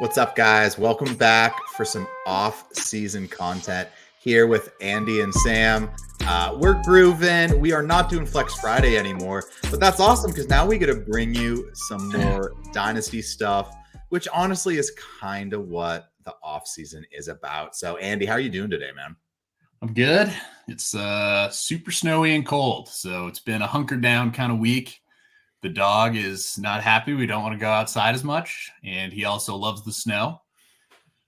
What's up, guys? Welcome back for some off-season content here with Andy and Sam. We're grooving. We are not doing Flex Friday anymore, but that's awesome because now we get to bring you some more Dynasty stuff, which honestly is kind of what the off-season is about. So, Andy, how are you doing today, man? I'm good. It's super snowy and cold, so it's been a hunker down kind of week. The dog is not happy. We don't want to go outside as much, and he also loves the snow.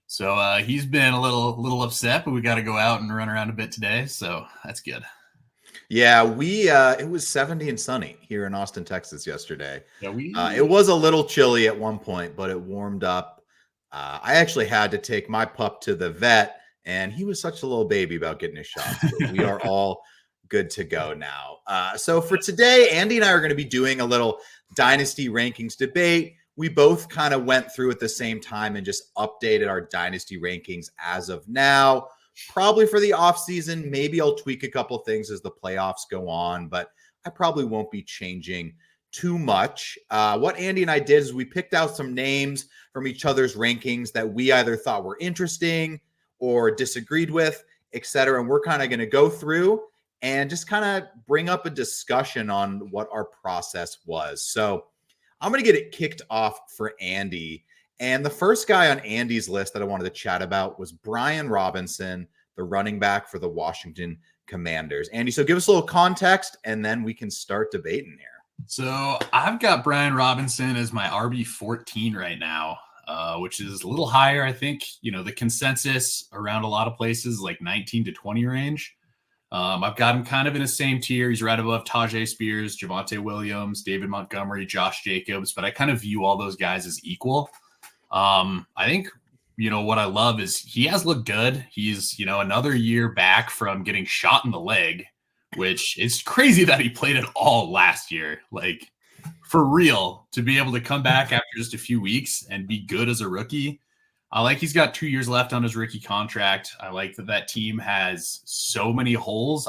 So he's been a little upset, but we got to go out and run around a bit today, so that's good. Yeah, it was 70 and sunny here in Austin, Texas yesterday. Yeah, it was a little chilly at one point, but it warmed up. I actually had to take my pup to the vet, and he was such a little baby about getting his shots. But we are all good to go now. So for today, Andy and I are going to be doing a little Dynasty rankings debate. We both kind of went through at the same time and just updated our Dynasty rankings as of now. Probably for the offseason, maybe I'll tweak a couple things as the playoffs go on, but I probably won't be changing too much. What Andy and I did is we picked out some names from each other's rankings that we either thought were interesting or disagreed with, etc. And we're kind of going to go through and just kind of bring up a discussion on what our process was. So I'm going to get it kicked off for Andy. And the first guy on Andy's list that I wanted to chat about was Brian Robinson, the running back for the Washington Commanders. Andy, so give us a little context, and then we can start debating here. So I've got Brian Robinson as my RB14 right now, which is a little higher. I think, the consensus around a lot of places like 19 to 20 range. I've got him kind of in the same tier. He's right above Tajay Spears, Javonte Williams, David Montgomery, Josh Jacobs, but I kind of view all those guys as equal. I think, what I love is he has looked good. He's, another year back from getting shot in the leg, which is crazy that he played it all last year. Like, for real, to be able to come back after just a few weeks and be good as a rookie. I like he's got 2 years left on his rookie contract. I like that team has so many holes.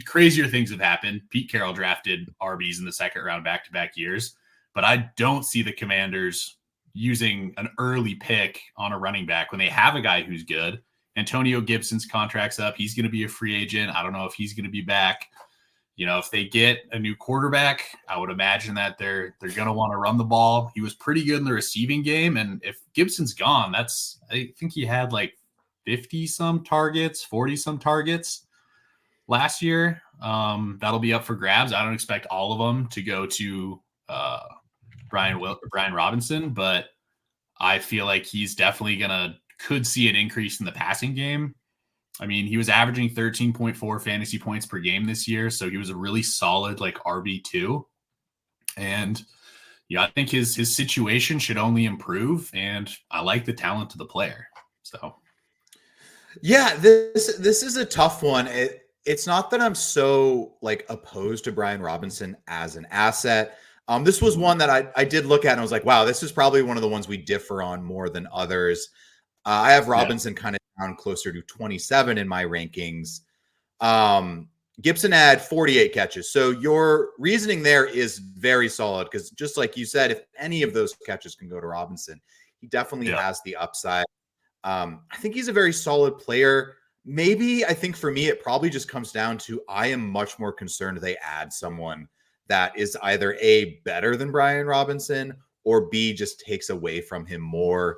Crazier things have happened. Pete Carroll drafted RBs in the second round back-to-back years, but I don't see the Commanders using an early pick on a running back when they have a guy who's good. Antonio Gibson's contract's up. He's going to be a free agent. I don't know if he's going to be back. If they get a new quarterback, I would imagine that they're going to want to run the ball. He was pretty good in the receiving game. And if Gibson's gone, I think he had like 50-some targets, 40-some targets last year. That'll be up for grabs. I don't expect all of them to go to Brian Robinson, but I feel like he's definitely could see an increase in the passing game. I mean, he was averaging 13.4 fantasy points per game this year, so he was a really solid RB2. And I think his situation should only improve, and I like the talent of the player. So yeah, this is a tough one. It's not that I'm so opposed to Brian Robinson as an asset. This was one that I did look at and I was like, wow, this is probably one of the ones we differ on more than others. I have Robinson kind of down closer to 27 in my rankings. Gibson had 48 catches. So your reasoning there is very solid because just like you said, if any of those catches can go to Robinson, he definitely has the upside. I think he's a very solid player. Maybe I think for me, it probably just comes down to I am much more concerned they add someone that is either A, better than Brian Robinson, or B, just takes away from him more.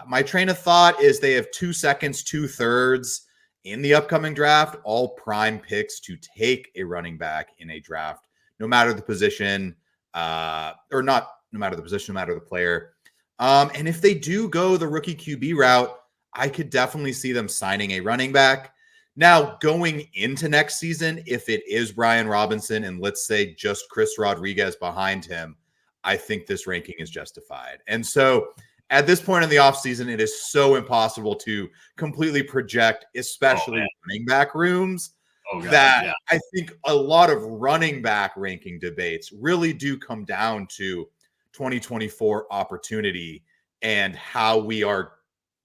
My train of thought is they have 2 seconds, 2/3 in the upcoming draft, all prime picks to take a running back in a draft, no matter the position, or not no matter the position, no matter the player. And if they do go the rookie QB route, I could definitely see them signing a running back. Now, going into next season, if it is Brian Robinson and let's say just Chris Rodriguez behind him, I think this ranking is justified. And so at this point in the offseason, it is so impossible to completely project, especially running back rooms, I think a lot of running back ranking debates really do come down to 2024 opportunity and how we are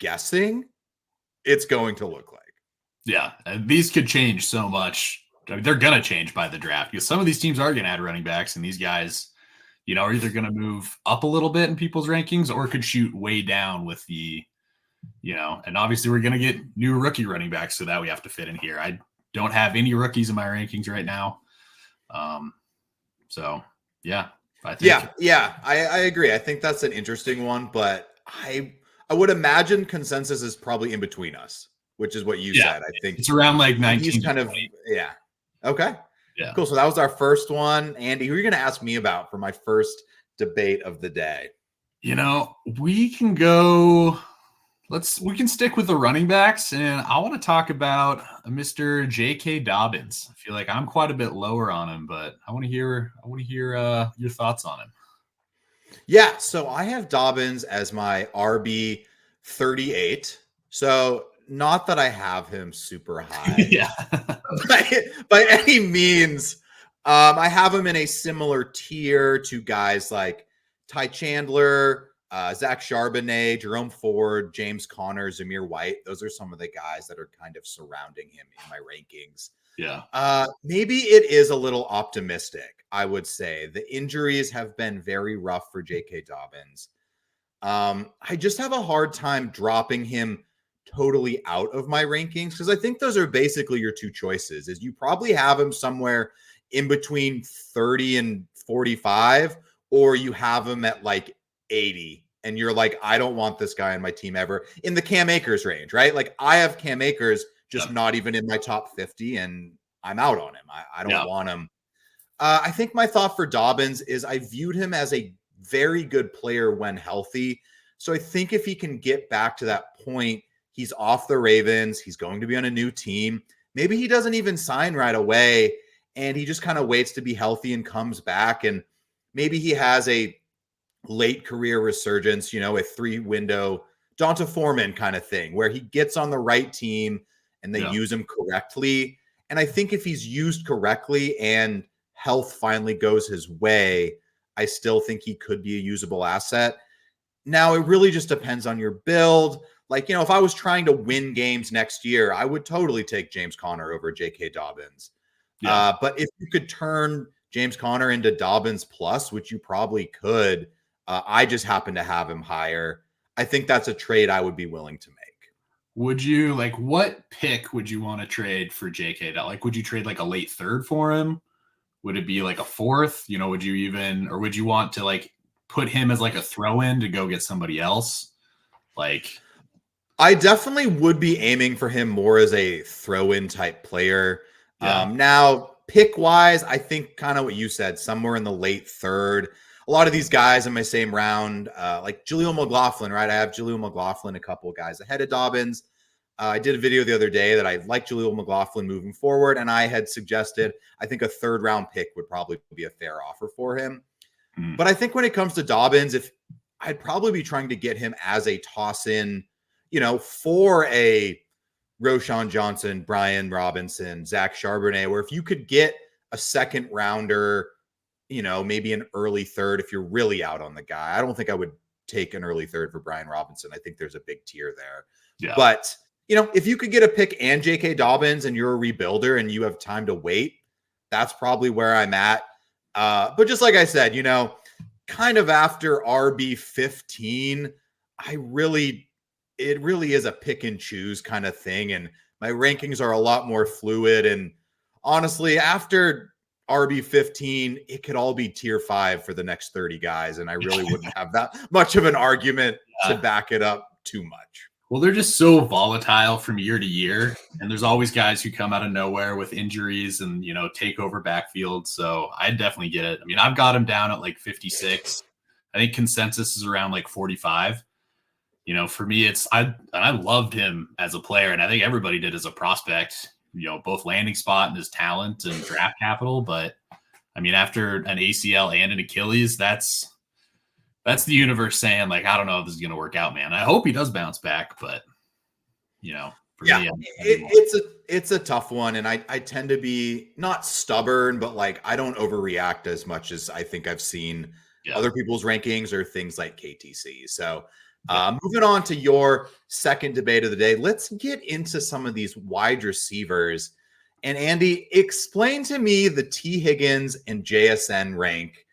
guessing it's going to look like. Yeah, and these could change so much. I mean, they're going to change by the draft because some of these teams are going to add running backs, and these guys are either going to move up a little bit in people's rankings or could shoot way down with the, and obviously we're going to get new rookie running backs, so that we have to fit in here. I don't have any rookies in my rankings right now. So yeah, I think. Yeah, I agree. I think that's an interesting one, but I would imagine consensus is probably in between us, which is what you said. I think it's around like 19. He's kind of, Okay. Yeah. Cool. So that was our first one. Andy, who are you going to ask me about for my first debate of the day? We can go. We can stick with the running backs, and I want to talk about Mr. J.K. Dobbins. I feel like I'm quite a bit lower on him, but I want to hear your thoughts on him. Yeah, so I have Dobbins as my RB 38. So not that I have him super high. Yeah. by any means. I have him in a similar tier to guys like Ty Chandler, Zach Charbonnet, Jerome Ford, James Conner, Zamir White. Those are some of the guys that are kind of surrounding him in my rankings. Yeah. Maybe it is a little optimistic, I would say. The injuries have been very rough for J.K. Dobbins. I just have a hard time dropping him totally out of my rankings because I think those are basically your two choices. Is you probably have him somewhere in between 30 and 45, or you have him at like 80 and you're like, I don't want this guy on my team ever, in the Cam Akers range, right? Like I have Cam Akers just not even in my top 50 and I'm out on him. I don't want him. I think my thought for Dobbins is I viewed him as a very good player when healthy. So I think if he can get back to that point, he's off the Ravens, he's going to be on a new team. Maybe he doesn't even sign right away and he just kind of waits to be healthy and comes back. And maybe he has a late career resurgence, a 3-window Donta Foreman kind of thing where he gets on the right team and they use him correctly. And I think if he's used correctly and health finally goes his way, I still think he could be a usable asset. Now, it really just depends on your build. Like, if I was trying to win games next year, I would totally take James Conner over J.K. Dobbins. But if you could turn James Conner into Dobbins plus, which you probably could, I just happen to have him higher. I think that's a trade I would be willing to make. Would you what pick would you want to trade for JK? Would you trade like a late third for him? Would it be like a fourth? Would you want to put him as like a throw in to go get somebody else? I definitely would be aiming for him more as a throw in type player. Now pick wise, I think kind of what you said, somewhere in the late third. A lot of these guys in my same round, like Jaleel McLaughlin, right? I have Jaleel McLaughlin, a couple of guys ahead of Dobbins. I did a video the other day that I like Jaleel McLaughlin moving forward, and I had suggested I think a third-round pick would probably be a fair offer for him. But I think when it comes to Dobbins, if I'd probably be trying to get him as a toss-in, for a Roschon Johnson, Brian Robinson, Zach Charbonnet, where if you could get a second-rounder, maybe an early third if you're really out on the guy. I don't think I would take an early third for Brian Robinson. I think there's a big tier there. Yeah. But, if you could get a pick and J.K. Dobbins and you're a rebuilder and you have time to wait, that's probably where I'm at. But just like I said, kind of after RB 15, it really is a pick and choose kind of thing. And my rankings are a lot more fluid. And honestly, after RB 15, it could all be tier 5 for the next 30 guys. And I really wouldn't have that much of an argument to back it up too much. Well, they're just so volatile from year to year. And there's always guys who come out of nowhere with injuries and, take over backfield. So I definitely get it. I mean, I've got him down at 56. I think consensus is around 45. For me, I loved him as a player. And I think everybody did as a prospect. Both landing spot and his talent and draft capital. But I mean, after an ACL and an Achilles, that's the universe saying I don't know if this is going to work out, man. I hope he does bounce back, but for me, it's a tough one. And I tend to be not stubborn, but I don't overreact as much as I think I've seen other people's rankings or things like KTC. So moving on to your second debate of the day, let's get into some of these wide receivers. And Andy, explain to me the T. Higgins and JSN rank.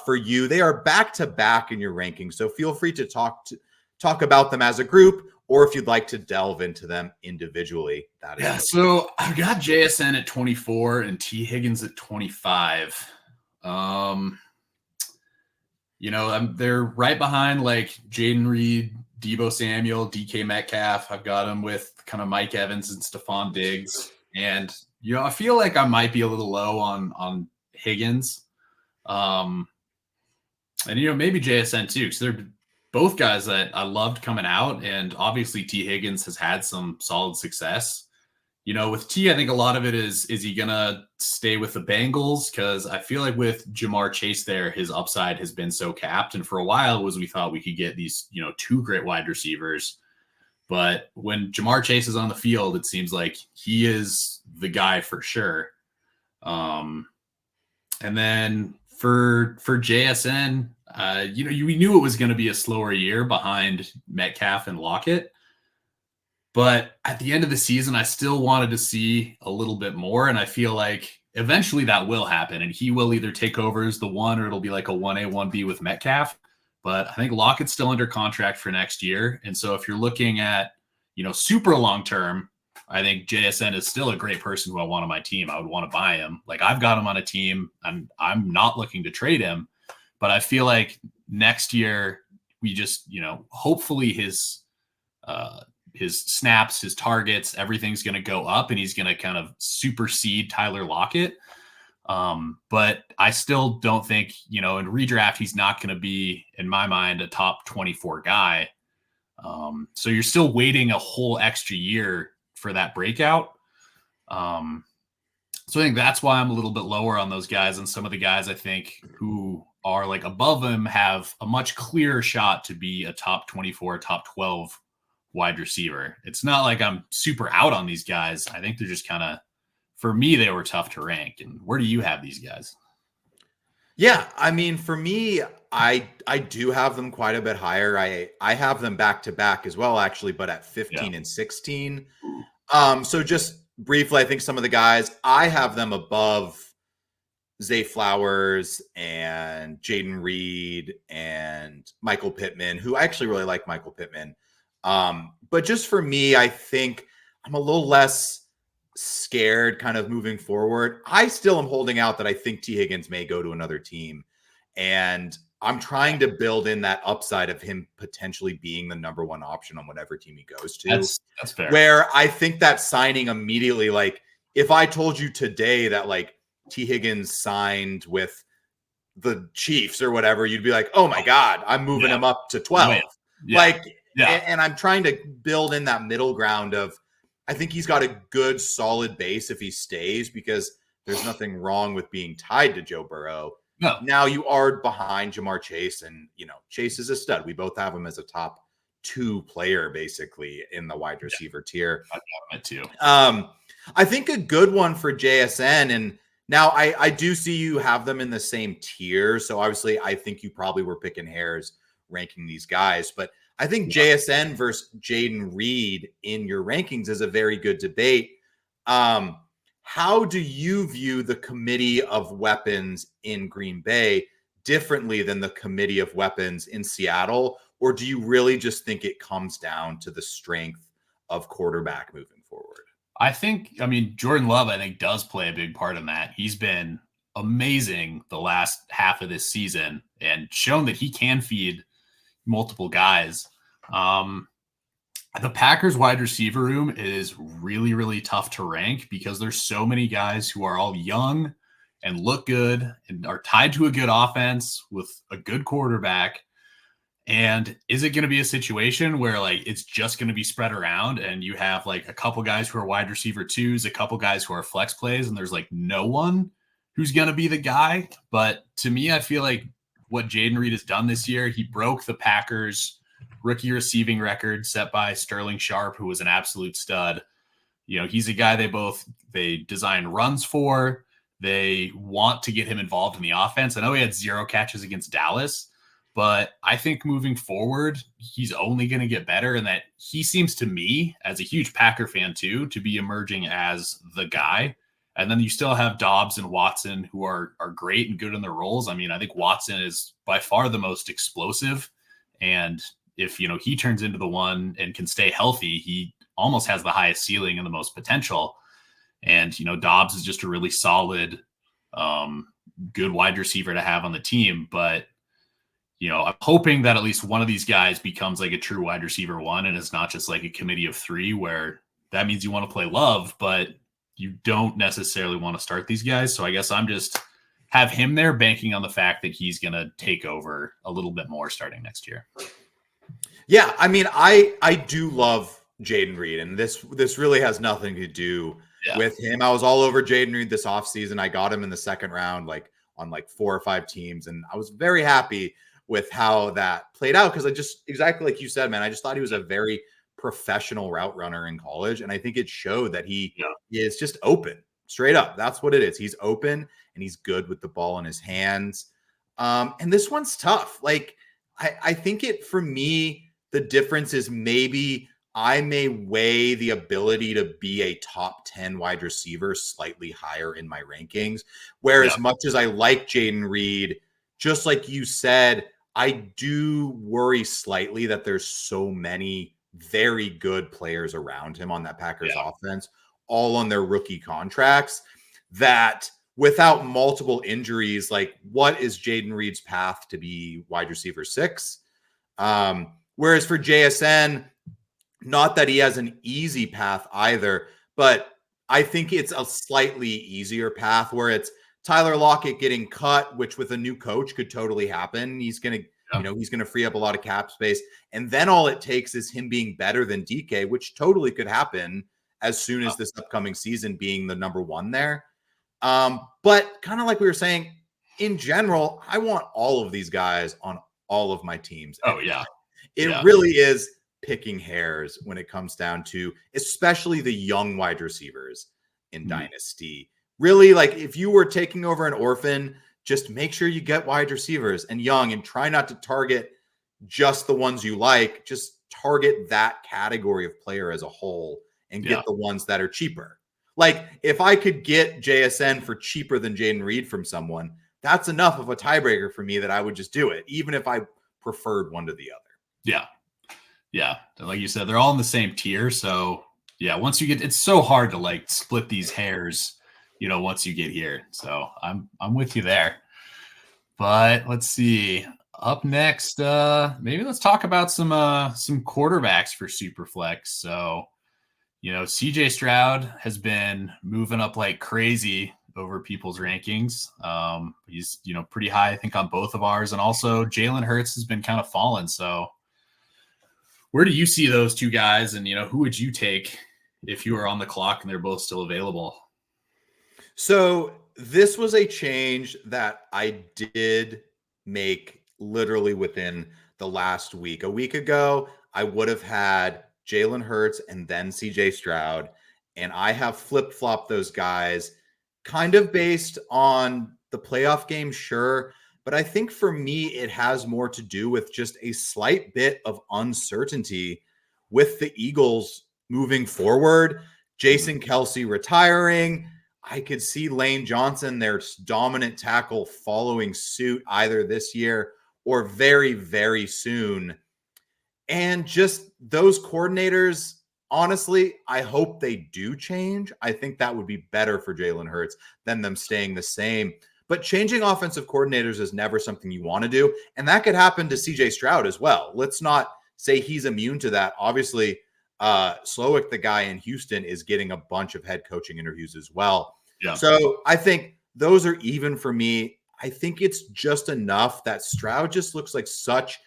for you. They are back to back in your rankings, so feel free to talk about them as a group, or if you'd like to delve into them individually. That is so I've got JSN at 24 and T Higgins at 25. They're right behind like Jaden Reed, Deebo Samuel, DK Metcalf. I've got them with kind of Mike Evans and Stephon Diggs. And, I feel like I might be a little low on Higgins. And, maybe JSN too, because they're both guys that I loved coming out. And obviously T Higgins has had some solid success. With T, I think a lot of it is he going to stay with the Bengals? Because I feel like with Jamar Chase there, his upside has been so capped. And for a while we thought we could get these, 2 great wide receivers. But when Jamar Chase is on the field, it seems like he is the guy for sure. And then for JSN, we knew it was going to be a slower year behind Metcalf and Lockett. But at the end of the season, I still wanted to see a little bit more. And I feel like eventually that will happen. And he will either take over as the 1 or it'll be like a 1A, 1B with Metcalf. But I think Lockett's still under contract for next year. And so if you're looking at, super long term, I think JSN is still a great person who I want on my team. I would want to buy him. Like I've got him on a team. I'm not looking to trade him. But I feel like next year we just, hopefully his snaps, his targets, everything's going to go up and he's going to kind of supersede Tyler Lockett. But I still don't think, in redraft, he's not going to be, in my mind, a top 24 guy. So you're still waiting a whole extra year for that breakout. So I think that's why I'm a little bit lower on those guys. And some of the guys I think who are like above him have a much clearer shot to be a top 24, top 12 wide receiver. It's not like I'm super out on these guys. I think they're just kind of, for me, they were tough to rank. And where do you have these guys? Yeah, I mean, for me, I do have them quite a bit higher. I have them back to back as well, actually, but at 15 and 16. So just briefly, I think some of the guys, I have them above Zay Flowers and Jaden Reed and Michael Pittman, who I actually really like Michael Pittman. But just for me, I think I'm a little less scared kind of moving forward. I still am holding out that I think T Higgins may go to another team. And I'm trying to build in that upside of him potentially being the number 1 option on whatever team he goes to. That's fair. Where I think that signing immediately, like if I told you today that like T Higgins signed with the Chiefs or whatever, you'd be like, oh my God, I'm moving him up to 12. And I'm trying to build in that middle ground of, I think he's got a good solid base if he stays, because there's nothing wrong with being tied to Joe Burrow. No. Now you are behind Jamar Chase, and Chase is a stud. We both have him as a top 2 player basically in the wide receiver tier. I got it too. I think a good one for JSN, and now I do see you have them in the same tier. So obviously I think you probably were picking hairs ranking these guys, but I think JSN versus Jaden Reed in your rankings is a very good debate. How do you view the committee of weapons in Green Bay differently than the committee of weapons in Seattle? Or do you really just think it comes down to the strength of quarterback moving forward? Jordan Love, I think, does play a big part in that. He's been amazing the last half of this season and shown that he can feed multiple guys. The Packers wide receiver room is really, really tough to rank because there's so many guys who are all young and look good and are tied to a good offense with a good quarterback. And is it going to be a situation where like it's just going to be spread around and you have like a couple guys who are wide receiver 2s, a couple guys who are flex plays, and there's like no one who's going to be the guy? But to me, I feel like what Jaden Reed has done this year, he broke the Packers rookie receiving record set by Sterling Sharp, who was an absolute stud. He's a guy they design runs for. They want to get him involved in the offense. I know he had 0 catches against Dallas, but I think moving forward, he's only going to get better, and that he seems to me, as a huge Packer fan too, to be emerging as the guy. And then you still have Dobbs and Watson, who are great and good in their roles. I mean, I think Watson is by far the most explosive. And if, he turns into the one and can stay healthy, he almost has the highest ceiling and the most potential. And, Dobbs is just a really solid, good wide receiver to have on the team. But, I'm hoping that at least one of these guys becomes like a true wide receiver one, and it's not just like a committee of three where that means you want to play Love, but you don't necessarily want to start these guys. So I guess I'm just have him there banking on the fact that he's going to take over a little bit more starting next year. Yeah. I mean, I do love Jayden Reed, and this really has nothing to do with him. I was all over Jayden Reed this offseason. I got him in the second round, on 4 or 5 teams. And I was very happy with how that played out. Cause I just, exactly like you said, man, I just thought he was a very professional route runner in college. And I think it showed that he is just open, straight up. That's what it is. He's open and he's good with the ball in his hands. And this one's tough. I think for me, the difference is maybe I may weigh the ability to be a top 10 wide receiver slightly higher in my rankings. Where as much as I like Jayden Reed, just like you said, I do worry slightly that there's so many very good players around him on that Packers offense, all on their rookie contracts, that without multiple injuries, what is Jayden Reed's path to be wide receiver 6? Whereas for JSN, not that he has an easy path either, but I think it's a slightly easier path where it's Tyler Lockett getting cut, which with a new coach could totally happen. He's going to, he's going to free up a lot of cap space. And then all it takes is him being better than DK, which totally could happen as soon as this upcoming season being the number 1 there. But kind of like we were saying, in general, I want all of these guys on all of my teams. It really is picking hairs when it comes down to, especially the young wide receivers in Dynasty. Really, if you were taking over an orphan, just make sure you get wide receivers and young, and try not to target just the ones you like. Just target that category of player as a whole and get the ones that are cheaper. If I could get JSN for cheaper than Jayden Reed from someone, that's enough of a tiebreaker for me that I would just do it, even if I preferred one to the other. Yeah. Yeah. Like you said, they're all in the same tier. So once you get, it's so hard to split these hairs, once you get here. So I'm with you there. But let's see. Up next, maybe let's talk about some quarterbacks for Superflex. So, CJ Stroud has been moving up like crazy over people's rankings. He's, pretty high, I think, on both of ours. And also Jalen Hurts has been kind of fallen. So where do you see those two guys? And, who would you take if you were on the clock and they're both still available? So this was a change that I did make literally within the last week. A week ago, I would have had Jalen Hurts and then CJ Stroud. And I have flip-flopped those guys kind of based on the playoff game, sure. But I think for me, it has more to do with just a slight bit of uncertainty with the Eagles moving forward. Jason Kelce retiring. I could see Lane Johnson, their dominant tackle, following suit either this year or very, very soon. And just those coordinators, honestly, I hope they do change. I think that would be better for Jalen Hurts than them staying the same. But changing offensive coordinators is never something you want to do. And that could happen to CJ Stroud as well. Let's not say he's immune to that. Obviously, Slowick, the guy in Houston, is getting a bunch of head coaching interviews as well. Yeah. So I think those are even for me. I think it's just enough that Stroud just looks like such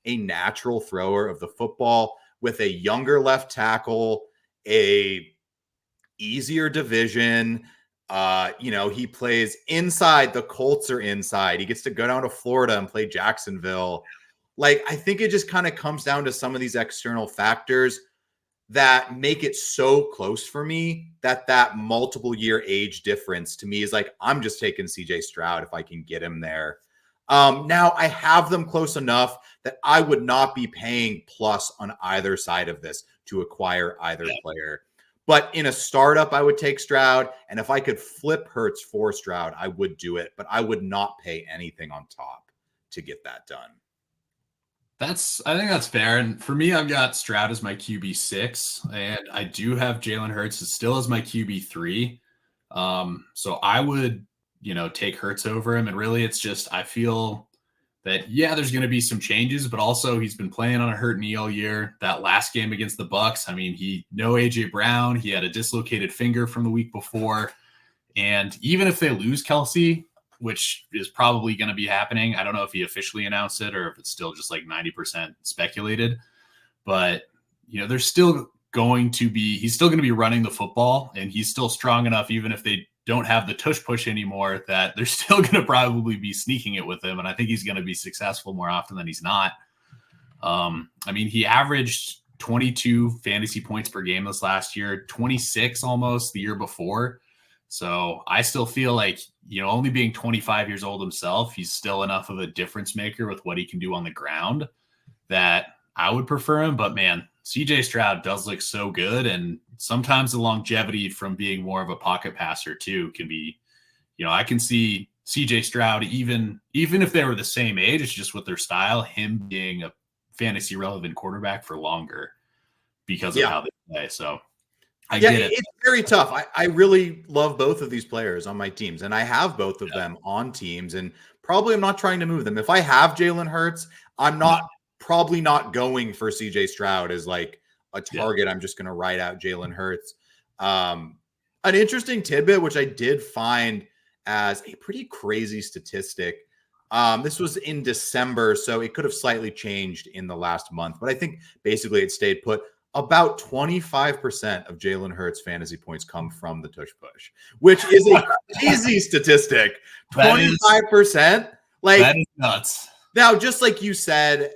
a natural thrower of the football with a younger left tackle, a easier division. He plays inside. The Colts are inside. He gets to go down to Florida and play Jacksonville. I think it just kind of comes down to some of these external factors that make it so close for me that multiple year age difference to me is I'm just taking CJ Stroud if I can get him there. Now I have them close enough that I would not be paying plus on either side of this to acquire either player. But in a startup, I would take Stroud. And if I could flip Hurts for Stroud, I would do it. But I would not pay anything on top to get that done. I think that's fair. And for me, I've got Stroud as my QB6, and I do have Jalen Hurts still as my QB3. So I would, take Hurts over him. And really, it's just, I feel that, there's going to be some changes, but also he's been playing on a hurt knee all year. That last game against the Bucs, no AJ Brown. He had a dislocated finger from the week before. And even if they lose Kelsey, which is probably going to be happening, I don't know if he officially announced it or if it's still just like 90% speculated, but he's still going to be running the football, and he's still strong enough, even if they don't have the tush push anymore, that they're still going to probably be sneaking it with him. And I think he's going to be successful more often than he's not. He averaged 22 fantasy points per game this last year, 26 almost the year before. So I still feel like, only being 25 years old himself, he's still enough of a difference maker with what he can do on the ground that I would prefer him. But man, CJ Stroud does look so good. And sometimes the longevity from being more of a pocket passer too can be, I can see CJ Stroud, even if they were the same age, it's just with their style, him being a fantasy relevant quarterback for longer because of how they play. So I get it. It's very tough. I really love both of these players on my teams, and I have both of them on teams, and probably I'm not trying to move them. If I have Jalen Hurts, I'm probably not going for CJ Stroud as like a target. I'm just going to write out Jalen Hurts. An interesting tidbit, which I did find as a pretty crazy statistic. This was in December, so it could have slightly changed in the last month, but I think basically it stayed put. About 25% of Jalen Hurts' fantasy points come from the tush push, which is a crazy statistic. 25%? That is nuts. Now, just like you said,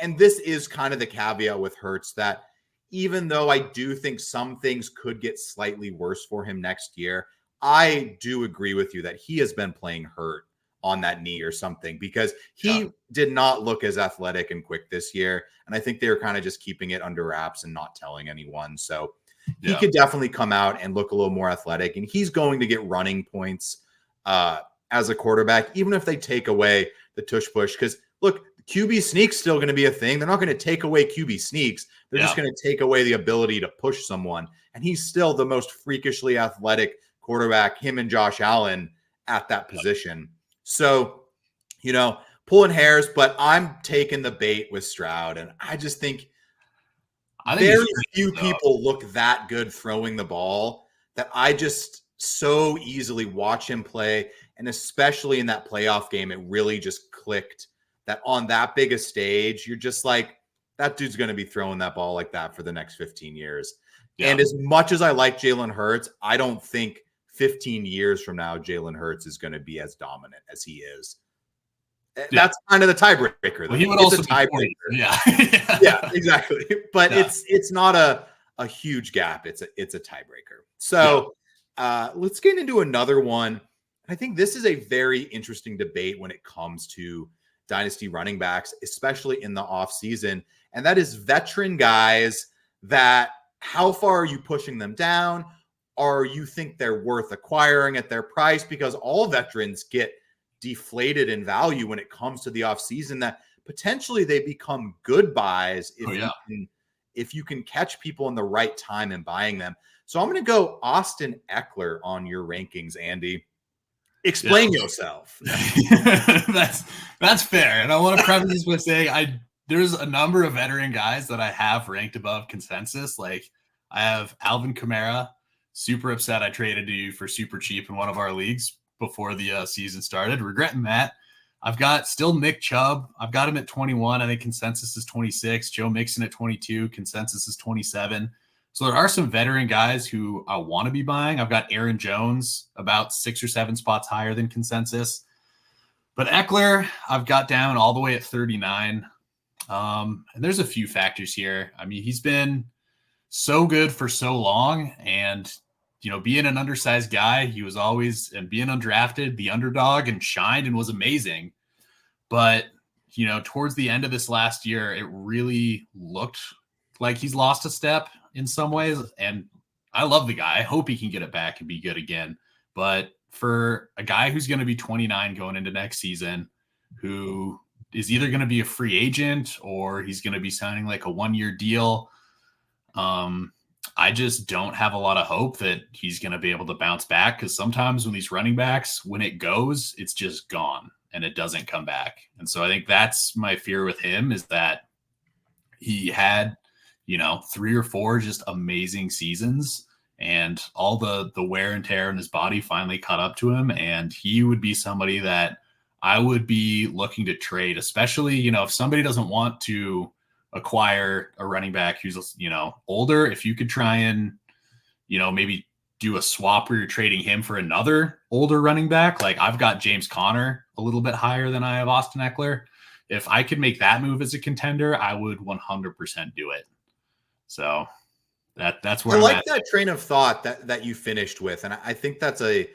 and this is kind of the caveat with Hurts, that even though I do think some things could get slightly worse for him next year, I do agree with you that he has been playing hurt on that knee or something, because he did not look as athletic and quick this year. And I think they were kind of just keeping it under wraps and not telling anyone. So he could definitely come out and look a little more athletic, and he's going to get running points as a quarterback, even if they take away the tush push. Because look, QB sneak's still going to be a thing. They're not going to take away QB sneaks. They're just going to take away the ability to push someone. And he's still the most freakishly athletic quarterback, him and Josh Allen, at that position. So, pulling hairs, but I'm taking the bait with Stroud. And I just think very few people look that good throwing the ball that I just so easily watch him play. And especially in that playoff game, it really just clicked that on that big a stage, you're just like, that dude's going to be throwing that ball like that for the next 15 years. Yeah. And as much as I like Jalen Hurts, I don't think 15 years from now, Jalen Hurts is going to be as dominant as he is. That's kind of the tiebreaker. Well, he would also be tiebreaker. Yeah, exactly. But it's not a huge gap. It's a tiebreaker. So let's get into another one. I think this is a very interesting debate when it comes to dynasty running backs, especially in the offseason. And that is veteran guys that, how far are you pushing them down? Or you think they're worth acquiring at their price? Because all veterans get deflated in value when it comes to the offseason, that potentially they become good buys if you can catch people in the right time and buying them. So I'm going to go Austin Ekeler on your rankings, Andy. Explain yourself. That's fair. And I want to preface this by saying there's a number of veteran guys that I have ranked above consensus. Like I have Alvin Kamara. Super upset I traded to you for super cheap in one of our leagues before the season started. Regretting that. I've got still Nick Chubb. I've got him at 21. I think consensus is 26. Joe Mixon at 22. Consensus is 27. So there are some veteran guys who I want to be buying. I've got Aaron Jones about 6 or 7 spots higher than consensus. But Ekeler, I've got down all the way at 39. And there's a few factors here. He's been so good for so long, and being an undersized guy, he was always, and being undrafted, the underdog, and shined and was amazing. But towards the end of this last year, it really looked like he's lost a step in some ways. And I love the guy. I hope he can get it back and be good again. But for a guy who's going to be 29 going into next season, who is either going to be a free agent or he's going to be signing like a 1-year deal, I just don't have a lot of hope that he's going to be able to bounce back, because sometimes when these running backs, when it goes, it's just gone and it doesn't come back. And so I think that's my fear with him, is that he had, 3 or 4 just amazing seasons, and all the wear and tear in his body finally caught up to him. And he would be somebody that I would be looking to trade, especially, if somebody doesn't want to acquire a running back who's, older, if you could try and, maybe do a swap where you're trading him for another older running back. Like, I've got James Conner a little bit higher than I have Austin Ekeler. If I could make that move as a contender, I would 100% do it. So that's where I I'm like at. that train of thought that you finished with. And I think that's a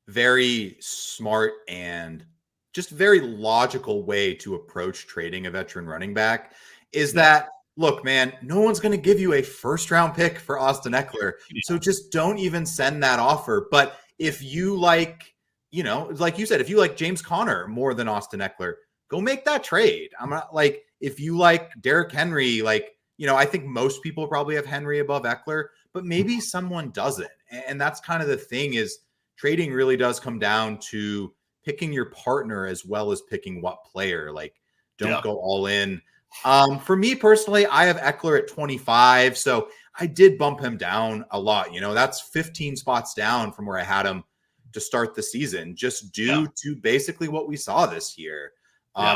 very smart and just very logical way to approach trading a veteran running back, is that, look, man, no one's going to give you a first-round pick for Austin Ekeler. So just don't even send that offer. But if you like you said, if you like James Conner more than Austin Ekeler, go make that trade. I'm not like, if you like Derrick Henry, I think most people probably have Henry above Ekeler, but maybe someone doesn't. And that's kind of the thing, is trading really does come down to picking your partner as well as picking what player. Like, don't go all in. For me personally, I have Ekeler at 25. So I did bump him down a lot. That's 15 spots down from where I had him to start the season, just due to basically what we saw this year.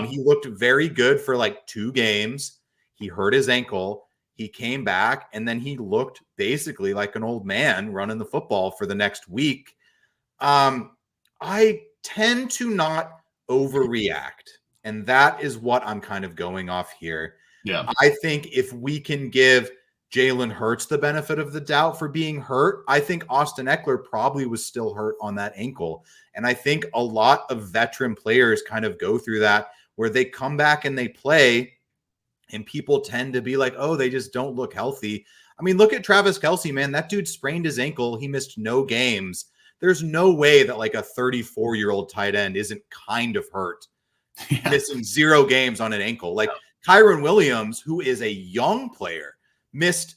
He looked very good for like 2 games. He hurt his ankle. He came back, and then he looked basically like an old man running the football for the next week. I tend to not overreact, and that is what I'm kind of going off here. Yeah. I think if we can give Jalen Hurts the benefit of the doubt for being hurt, I think Austin Ekeler probably was still hurt on that ankle. And I think a lot of veteran players kind of go through that, where they come back and they play, and people tend to be like, oh, they just don't look healthy. I mean, look at Travis Kelce, man. That dude sprained his ankle. He missed no games. There's no way that like a 34-year-old tight end isn't kind of hurt, missing 0 games on an ankle. Like Kyron Williams, who is a young player, missed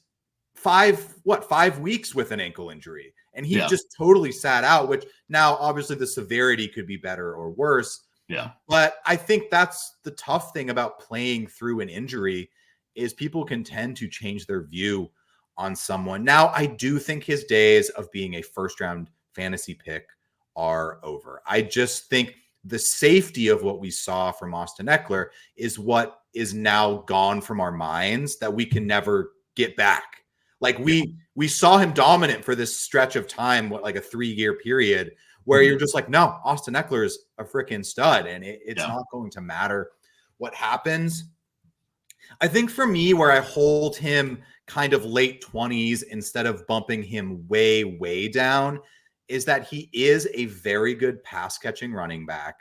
5 weeks with an ankle injury. And he just totally sat out, which now obviously the severity could be better or worse. Yeah. But I think that's the tough thing about playing through an injury, is people can tend to change their view on someone. Now, I do think his days of being a first-round fantasy pick are over. I just think the safety of what we saw from Austin Ekeler is what is now gone from our minds, that we can never get back. Like we saw him dominant for this stretch of time, like a 3-year period, where you're just like, no, Austin Ekeler is a freaking stud, and it's not going to matter what happens. I think for me, where I hold him kind of late 20s instead of bumping him way, way down, is that he is a very good pass catching running back.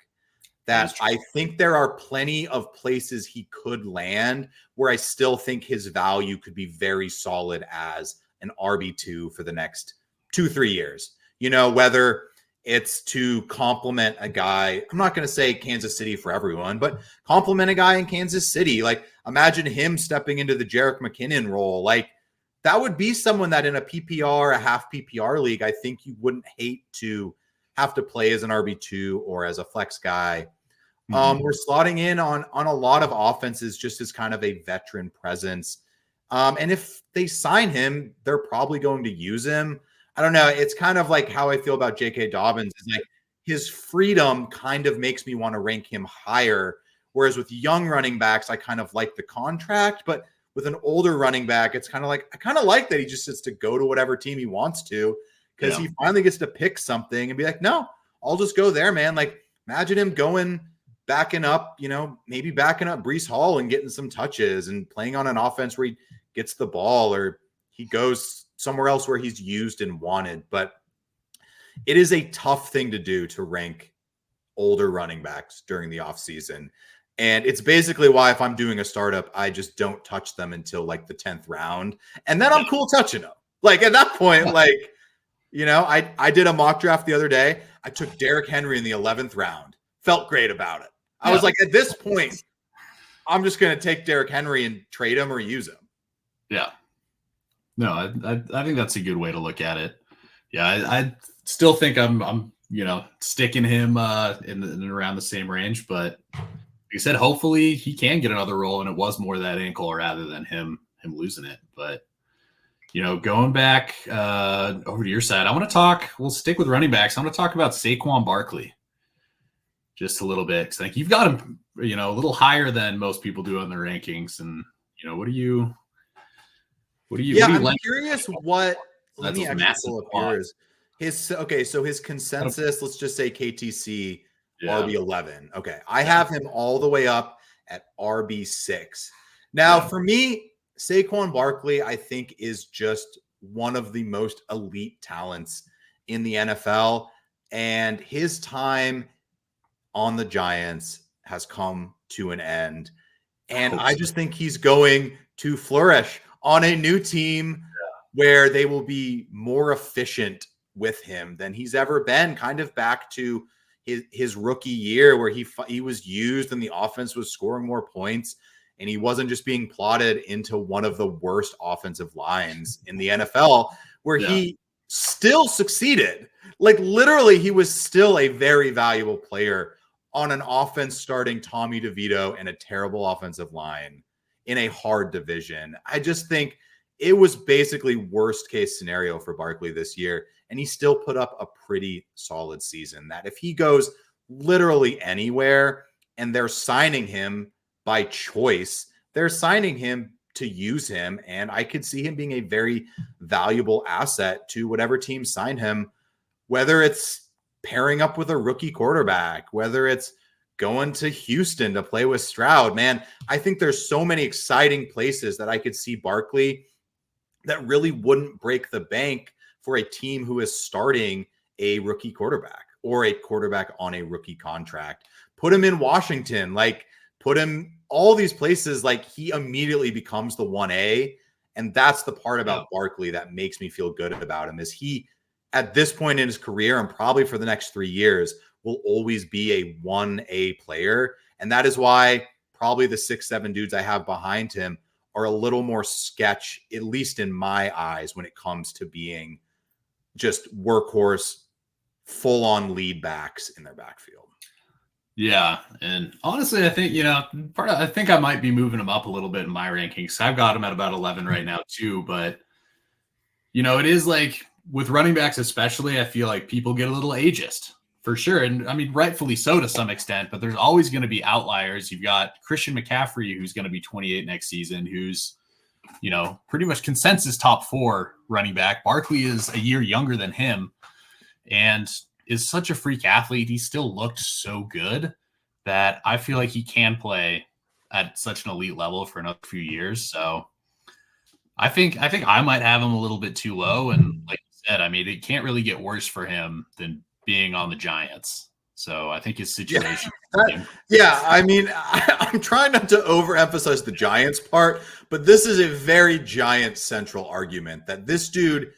That I think there are plenty of places he could land where I still think his value could be very solid as an RB2 for the next 2-3 years. Whether it's to complement a guy, I'm not going to say Kansas City for everyone, but complement a guy in Kansas City. Like, imagine him stepping into the Jerick McKinnon role. Like, that would be someone that in a PPR, a half PPR league, I think you wouldn't hate to have to play as an RB2 or as a flex guy. We're slotting in on a lot of offenses just as kind of a veteran presence. And if they sign him, they're probably going to use him. I don't know. It's kind of like how I feel about J.K. Dobbins. Is like, his freedom kind of makes me want to rank him higher. Whereas with young running backs, I kind of like the contract. But with an older running back, it's kind of like, I kind of like that he just gets to go to whatever team he wants to, because he finally gets to pick something and be like, no, I'll just go there, man. Like, imagine him backing up Breece Hall and getting some touches and playing on an offense where he gets the ball, or he goes somewhere else where he's used and wanted. But it is a tough thing to do, to rank older running backs during the offseason. And it's basically why, if I'm doing a startup, I just don't touch them until like the 10th round. And then I'm cool touching them. Like at that point, like, I did a mock draft the other day. I took Derrick Henry in the 11th round. Felt great about it. I was like, at this point, I'm just going to take Derrick Henry and trade him or use him. Yeah. No, I think that's a good way to look at it. Yeah, I still think I'm sticking him in around the same range, but like I said, hopefully he can get another role, and it was more that ankle rather than him losing it. But going back over to your side, we'll stick with running backs. I want to talk about Saquon Barkley just a little bit, because I think you've got him, a little higher than most people do on their rankings. And what do you I'm like? curious what. Let me actually pull up yours. So his consensus, let's just say KTC RB11. Okay, I have him all the way up at RB6. Now, for me, Saquon Barkley, I think, is just one of the most elite talents in the NFL, and his time on the Giants has come to an end. And I just think he's going to flourish on a new team where they will be more efficient with him than he's ever been, kind of back to his rookie year where he was used and the offense was scoring more points, and he wasn't just being plotted into one of the worst offensive lines in the NFL, where he still succeeded. Like literally, he was still a very valuable player on an offense starting Tommy DeVito and a terrible offensive line in a hard division. I just think it was basically worst case scenario for Barkley this year. And he still put up a pretty solid season that if he goes literally anywhere and they're signing him by choice, they're signing him to use him. And I could see him being a very valuable asset to whatever team sign him, whether it's pairing up with a rookie quarterback, whether it's going to Houston to play with Stroud. Man, I think there's so many exciting places that I could see Barkley that really wouldn't break the bank for a team who is starting a rookie quarterback or a quarterback on a rookie contract. Put him in Washington, like put him all these places, like he immediately becomes the 1A. And that's the part about Barkley that makes me feel good about him, is he, at this point in his career and probably for the next 3 years, will always be a 1A player. And that is why probably the 6-7 dudes I have behind him are a little more sketch, at least in my eyes, when it comes to being just workhorse, full-on lead backs in their backfield. Yeah, and honestly, I think I think I might be moving him up a little bit in my rankings. I've got him at about 11 right now too, but it is like with running backs especially, I feel like people get a little ageist for sure, and I mean rightfully so to some extent. But there's always going to be outliers. You've got Christian McCaffrey, who's going to be 28 next season, who's pretty much consensus top 4 running back. Barkley is a year younger than him, and is such a freak athlete. He still looked so good that I feel like he can play at such an elite level for another few years. So I think I might have him a little bit too low. And like you said, I mean, it can't really get worse for him than being on the Giants. So I think his situation. I mean, I'm trying not to overemphasize the Giants part, but this is a very Giants central argument that this dude,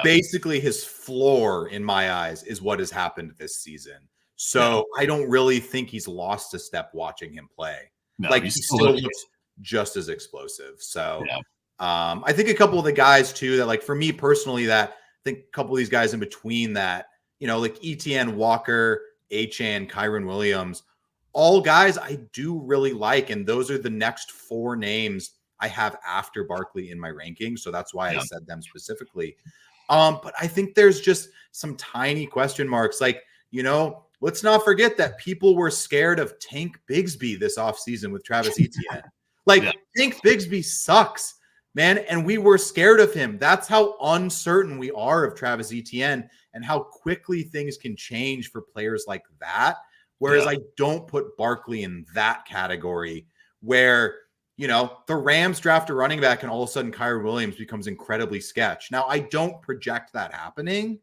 basically his floor in my eyes is what has happened this season. So I don't really think he's lost a step watching him play. No, like he still looks just as explosive. So I think a couple of the guys too that, like, for me personally, that I think a couple of these guys in between that, like ETN, Walker, Achane, Kyron Williams, all guys I do really like. And those are the next 4 names I have after Barkley in my rankings. So that's why I said them specifically. But I think there's just some tiny question marks. Like, let's not forget that people were scared of Tank Bigsby this offseason with Travis Etienne. Tank Bigsby sucks, man. And we were scared of him. That's how uncertain we are of Travis Etienne and how quickly things can change for players like that. Whereas I don't put Barkley in that category where, the Rams draft a running back and all of a sudden Kyron Williams becomes incredibly sketch. Now, I don't project that happening,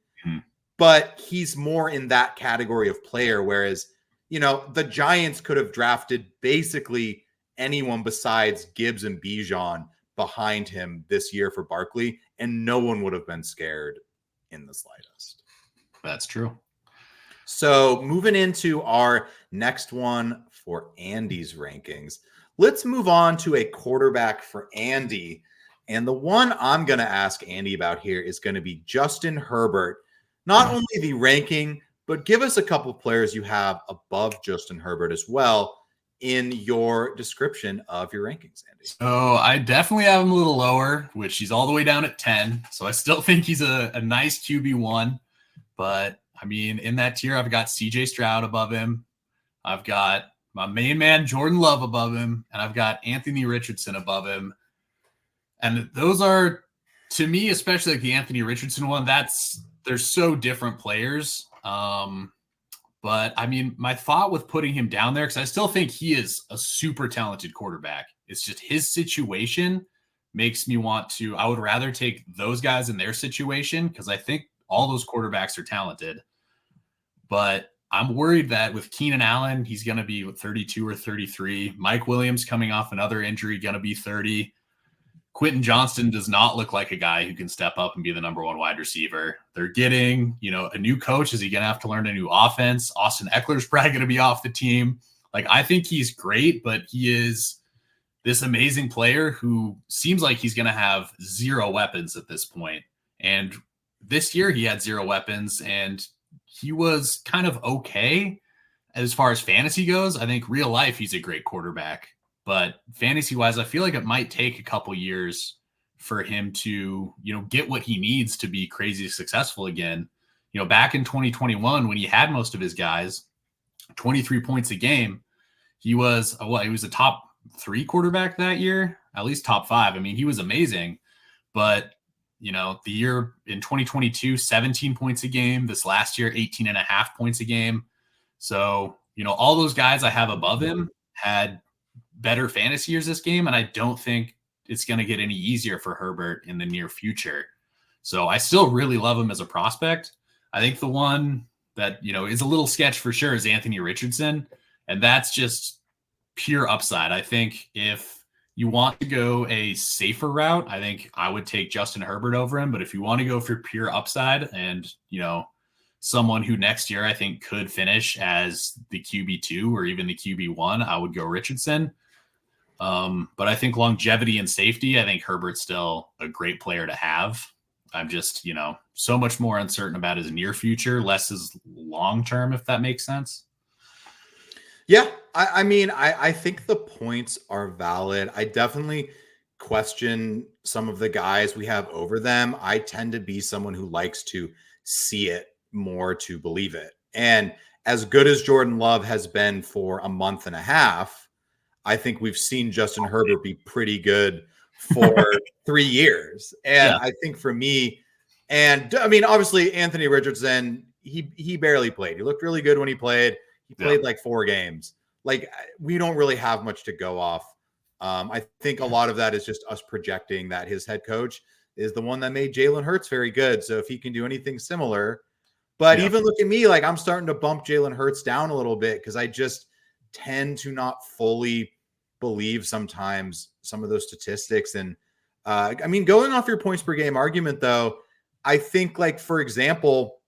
but he's more in that category of player. Whereas, the Giants could have drafted basically anyone besides Gibbs and Bijan behind him this year for Barkley, and no one would have been scared in the slightest. That's true. So moving into our next one for Andy's rankings, let's move on to a quarterback for Andy. And the one I'm going to ask Andy about here is going to be Justin Herbert. Not only the ranking, but give us a couple players you have above Justin Herbert as well in your description of your rankings, Andy. So I definitely have him a little lower, which he's all the way down at 10. So I still think he's a nice QB1. But, I mean, in that tier, I've got CJ Stroud above him. I've got my main man, Jordan Love, above him. And I've got Anthony Richardson above him. And those are, to me, especially like the Anthony Richardson one, they're so different players. But I mean, my thought with putting him down there, because I still think he is a super talented quarterback. It's just his situation makes me I would rather take those guys in their situation, because I think all those quarterbacks are talented. But I'm worried that with Keenan Allen, he's going to be 32 or 33. Mike Williams coming off another injury, going to be 30. Quentin Johnston does not look like a guy who can step up and be the number one wide receiver. They're getting, a new coach. Is he going to have to learn a new offense? Austin Eckler's probably going to be off the team. Like, I think he's great, but he is this amazing player who seems like he's going to have zero weapons at this point. And this year he had zero weapons, and he was kind of okay as far as fantasy goes. I think real life, he's a great quarterback. But fantasy-wise, I feel like it might take a couple years for him to, get what he needs to be crazy successful again. Back in 2021, when he had most of his guys, 23 points a game, he was a top 3 quarterback that year, at least top 5. I mean, he was amazing. But, the year in 2022, 17 points a game. This last year, 18.5 points a game. So, all those guys I have above him had better fantasy years this game, and I don't think it's going to get any easier for Herbert in the near future. So I still really love him as a prospect. I think the one that, is a little sketch for sure is Anthony Richardson, and that's just pure upside. I think if you want to go a safer route, I think I would take Justin Herbert over him. But if you want to go for pure upside and, someone who next year I think could finish as the QB2 or even the QB1, I would go Richardson. But I think longevity and safety, I think Herbert's still a great player to have. I'm just, so much more uncertain about his near future, less his long term, if that makes sense. Yeah. I think the points are valid. I definitely question some of the guys we have over them. I tend to be someone who likes to see it more to believe it. And as good as Jordan Love has been for a month and a half, I think we've seen Justin Herbert be pretty good for 3 years. And I think for me, and I mean, obviously Anthony Richardson, he barely played. He looked really good when he played. He played like 4 games. Like, we don't really have much to go off. I think a lot of that is just us projecting that his head coach is the one that made Jalen Hurts very good. So if he can do anything similar, but even look at me, like, I'm starting to bump Jalen Hurts down a little bit because I just tend to not fully believe sometimes some of those statistics. And I mean, going off your points per game argument, though, I think, like, for example,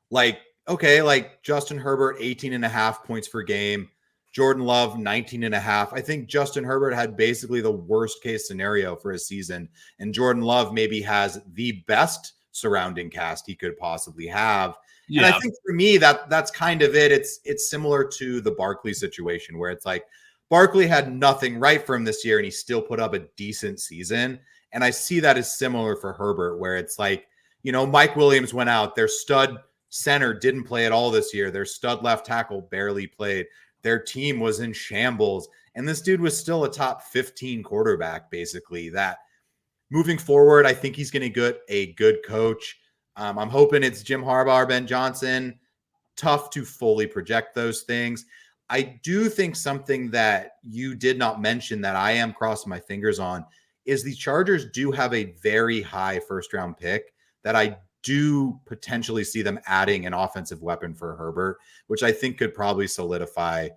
like, okay, like Justin Herbert, 18.5 points per game, Jordan Love, 19.5. I think Justin Herbert had basically the worst case scenario for his season, and Jordan Love maybe has the best surrounding cast he could possibly have. And I think for me, that's kind of it. It's similar to the Barkley situation, where it's like Barkley had nothing right for him this year, and he still put up a decent season. And I see that as similar for Herbert, where it's like, Mike Williams went out. Their stud center didn't play at all this year. Their stud left tackle barely played. Their team was in shambles. And this dude was still a top 15 quarterback, basically. That moving forward, I think he's going to get a good coach. I'm hoping it's Jim Harbaugh, Ben Johnson. Tough to fully project those things. I do think something that you did not mention that I am crossing my fingers on is the Chargers do have a very high first-round pick that I do potentially see them adding an offensive weapon for Herbert, which I think could probably solidify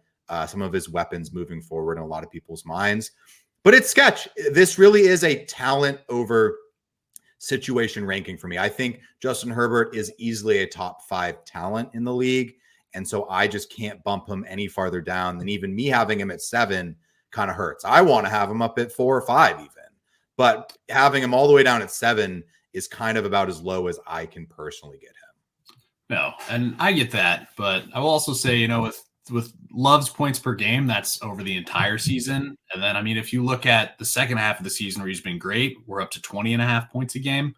some of his weapons moving forward in a lot of people's minds. But it's sketch. This really is a talent over situation ranking for me. I think Justin Herbert is easily a top 5 talent in the league. And so I just can't bump him any farther down than even me having him at 7 kind of hurts. I want to have him up at 4 or 5 even. But having him all the way down at 7 is kind of about as low as I can personally get him. No, and I get that. But I will also say, with Love's points per game, that's over the entire season. And then, I mean, if you look at the second half of the season where he's been great, we're up to 20.5 points a game.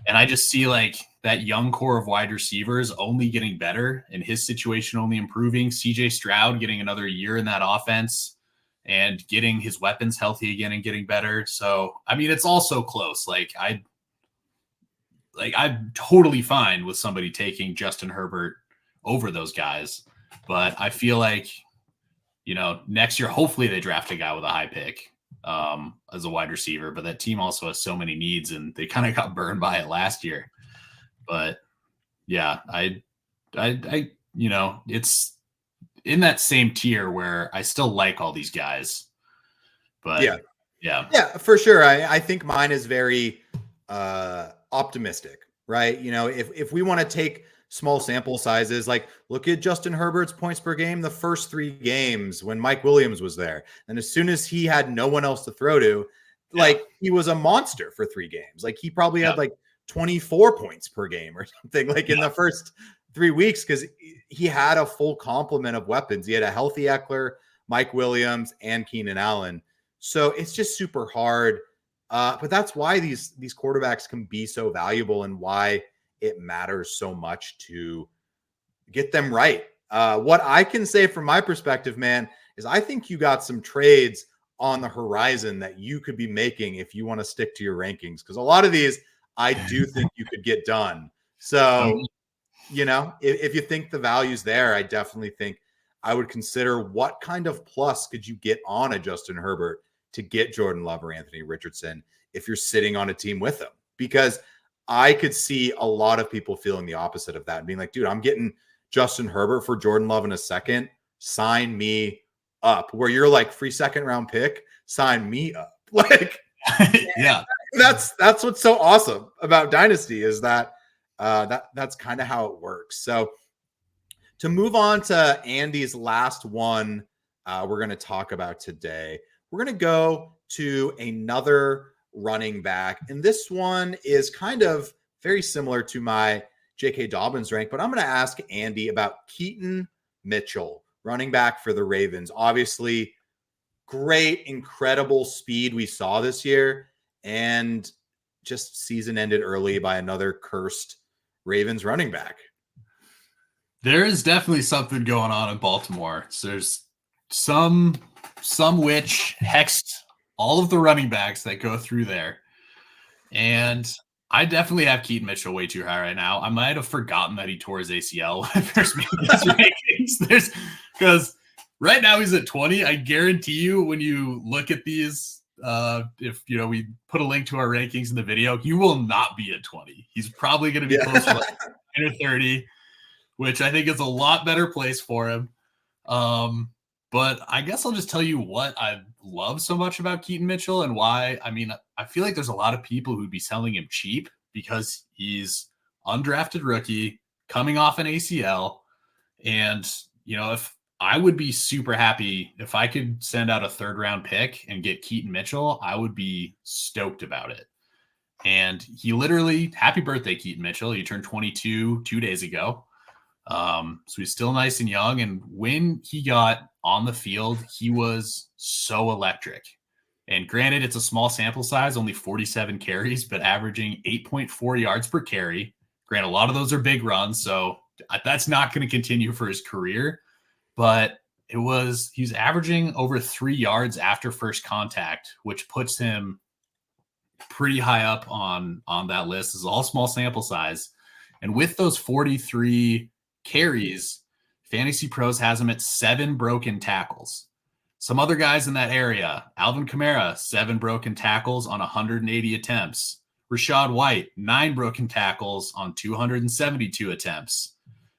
And I just see like that young core of wide receivers only getting better and his situation only improving. CJ Stroud getting another year in that offense and getting his weapons healthy again and getting better. So, I mean, it's all so close. I'm totally fine with somebody taking Justin Herbert over those guys. But I feel like, next year, hopefully they draft a guy with a high pick as a wide receiver. But that team also has so many needs, and they kind of got burned by it last year. But yeah, it's in that same tier where I still like all these guys. But yeah, for sure. I think mine is very optimistic, right? If we want to take small sample sizes, like look at Justin Herbert's points per game the first 3 games when Mike Williams was there. And as soon as he had no one else to throw to, he was a monster for 3 games. Like he probably had 24 points per game or something in the first 3 weeks because he had a full complement of weapons. He had a healthy Ekeler, Mike Williams, and Keenan Allen. So it's just super hard. But that's why these quarterbacks can be so valuable and why it matters so much to get them right. What I can say from my perspective, man, is I think you got some trades on the horizon that you could be making if you want to stick to your rankings. Because a lot of these, I do think you could get done. So, if you think the value's there, I definitely think I would consider what kind of plus could you get on a Justin Herbert to get Jordan Love or Anthony Richardson if you're sitting on a team with them. Because I could see a lot of people feeling the opposite of that and being like, dude, I'm getting Justin Herbert for Jordan Love in a second. Sign me up. Where you're like, free 2nd round pick, sign me up. Yeah. That's what's so awesome about Dynasty is that that's kind of how it works. So to move on to Andy's last one, we're going to talk about today. We're going to go to another running back. And this one is kind of very similar to my J.K. Dobbins rank, but I'm going to ask Andy about Keaton Mitchell, running back for the Ravens. Obviously, great, incredible speed we saw this year, and just season ended early by another cursed Ravens running back. There is definitely something going on in Baltimore. So there's some witch hexed all of the running backs that go through there. And I definitely have Keaton Mitchell way too high right now. I might have forgotten that he tore his ACL when I first made these rankings. Because right now he's at 20. I guarantee you when you look at these, if we put a link to our rankings in the video, he will not be at 20. He's probably going to be close to 9 or 30, which I think is a lot better place for him. But I guess I'll just tell you what I love so much about Keaton Mitchell and why. I mean, I feel like there's a lot of people who'd be selling him cheap because he's undrafted rookie coming off an ACL. And, if I would be super happy if I could send out a 3rd round pick and get Keaton Mitchell, I would be stoked about it. And he literally, happy birthday, Keaton Mitchell. He turned 22 2 days ago. So he's still nice and young. And when he got on the field, he was so electric. And granted, it's a small sample size, only 47 carries, but averaging 8.4 yards per carry. Granted, a lot of those are big runs, so that's not going to continue for his career. But he's averaging over 3 yards after first contact, which puts him pretty high up on that list. This is all small sample size. And with those 43 carries, Fantasy Pros has him at 7 broken tackles. Some other guys in that area, Alvin Kamara, 7 broken tackles on 180 attempts. Rashad White, 9 broken tackles on 272 attempts.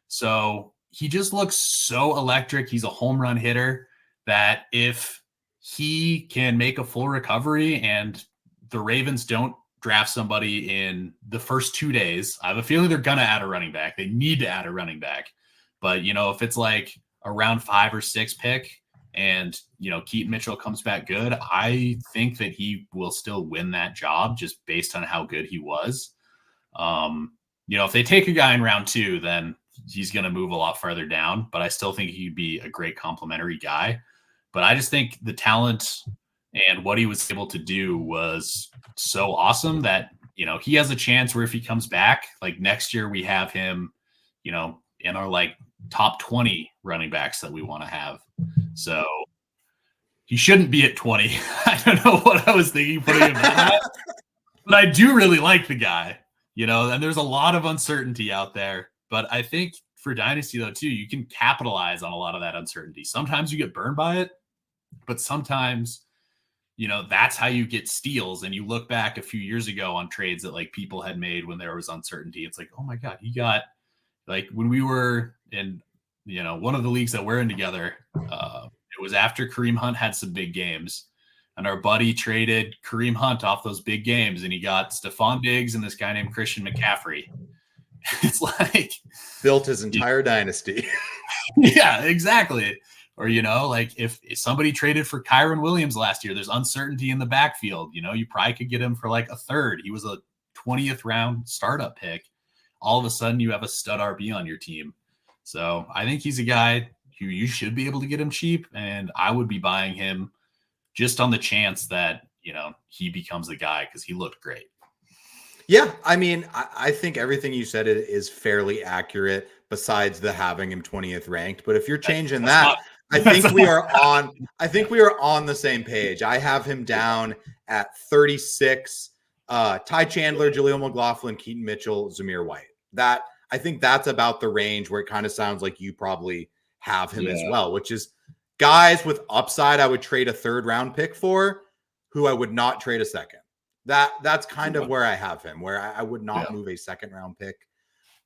So he just looks so electric. He's a home run hitter that if he can make a full recovery and the Ravens don't draft somebody in the first 2 days, I have a feeling they're going to add a running back. They need to add a running back. But, if it's like a round 5 or 6 pick and, Keaton Mitchell comes back good, I think that he will still win that job just based on how good he was. If they take a guy in round 2, then he's going to move a lot farther down. But I still think he'd be a great complimentary guy. But I just think the talent and what he was able to do was so awesome that, he has a chance where if he comes back, like next year we have him, in our like top 20 running backs that we want to have. So he shouldn't be at 20. I don't know what I was thinking putting him at, but I do really like the guy, and there's a lot of uncertainty out there. But I think for Dynasty though, too, you can capitalize on a lot of that uncertainty. Sometimes you get burned by it, but sometimes, that's how you get steals. And you look back a few years ago on trades that like people had made when there was uncertainty. It's like, oh my God, he got like when we were in, one of the leagues that we're in together, it was after Kareem Hunt had some big games and our buddy traded Kareem Hunt off those big games and he got Stephon Diggs and this guy named Christian McCaffrey. It's like built his entire dynasty. Yeah, exactly. Or, like if somebody traded for Kyron Williams last year, there's uncertainty in the backfield. You probably could get him for like a third. He was a 20th round startup pick. All of a sudden you have a stud RB on your team. So I think he's a guy who you should be able to get him cheap. And I would be buying him just on the chance that, he becomes the guy because he looked great. Yeah. I mean, I think everything you said is fairly accurate besides the having him 20th ranked. But if you're changing that, I think we are on the same page. I have him down at 36. Ty Chandler, Jaleel McLaughlin, Keaton Mitchell, Zamir White. I think that's about the range where it kind of sounds like you probably have him as well, which is guys with upside I would trade a 3rd round pick for, who I would not trade a second. That's kind of where I have him, where I would not move a 2nd round pick.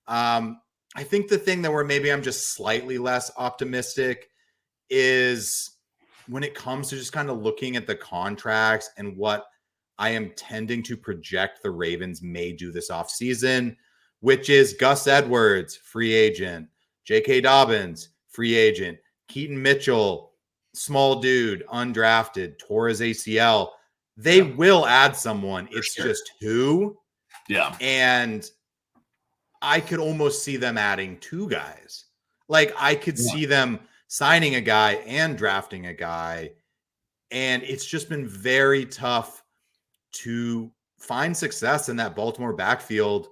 I think the thing that where maybe I'm just slightly less optimistic is when it comes to just kind of looking at the contracts and what I am tending to project the Ravens may do this offseason, which is Gus Edwards, free agent, J.K. Dobbins, free agent, Keaton Mitchell, small dude, undrafted, tore his ACL. They will add someone. It's just who. Yeah. And I could almost see them adding 2 guys. Like I could see them signing a guy and drafting a guy. And it's just been very tough to find success in that Baltimore backfield.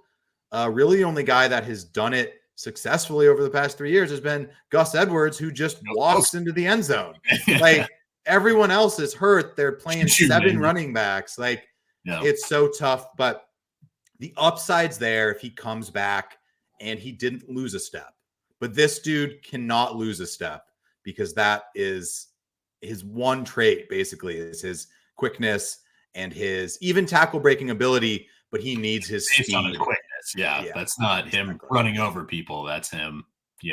Really the only guy that has done it successfully over the past 3 years has been Gus Edwards, who just walks into the end zone. Like everyone else is hurt. They're playing 7 running backs. Like it's so tough, but the upside's there if he comes back and he didn't lose a step. But this dude cannot lose a step because that is his one trait, basically, is his quickness and his even tackle breaking ability, but he needs his based speed. on his quickness. Yeah, that's not him running over people. That's him,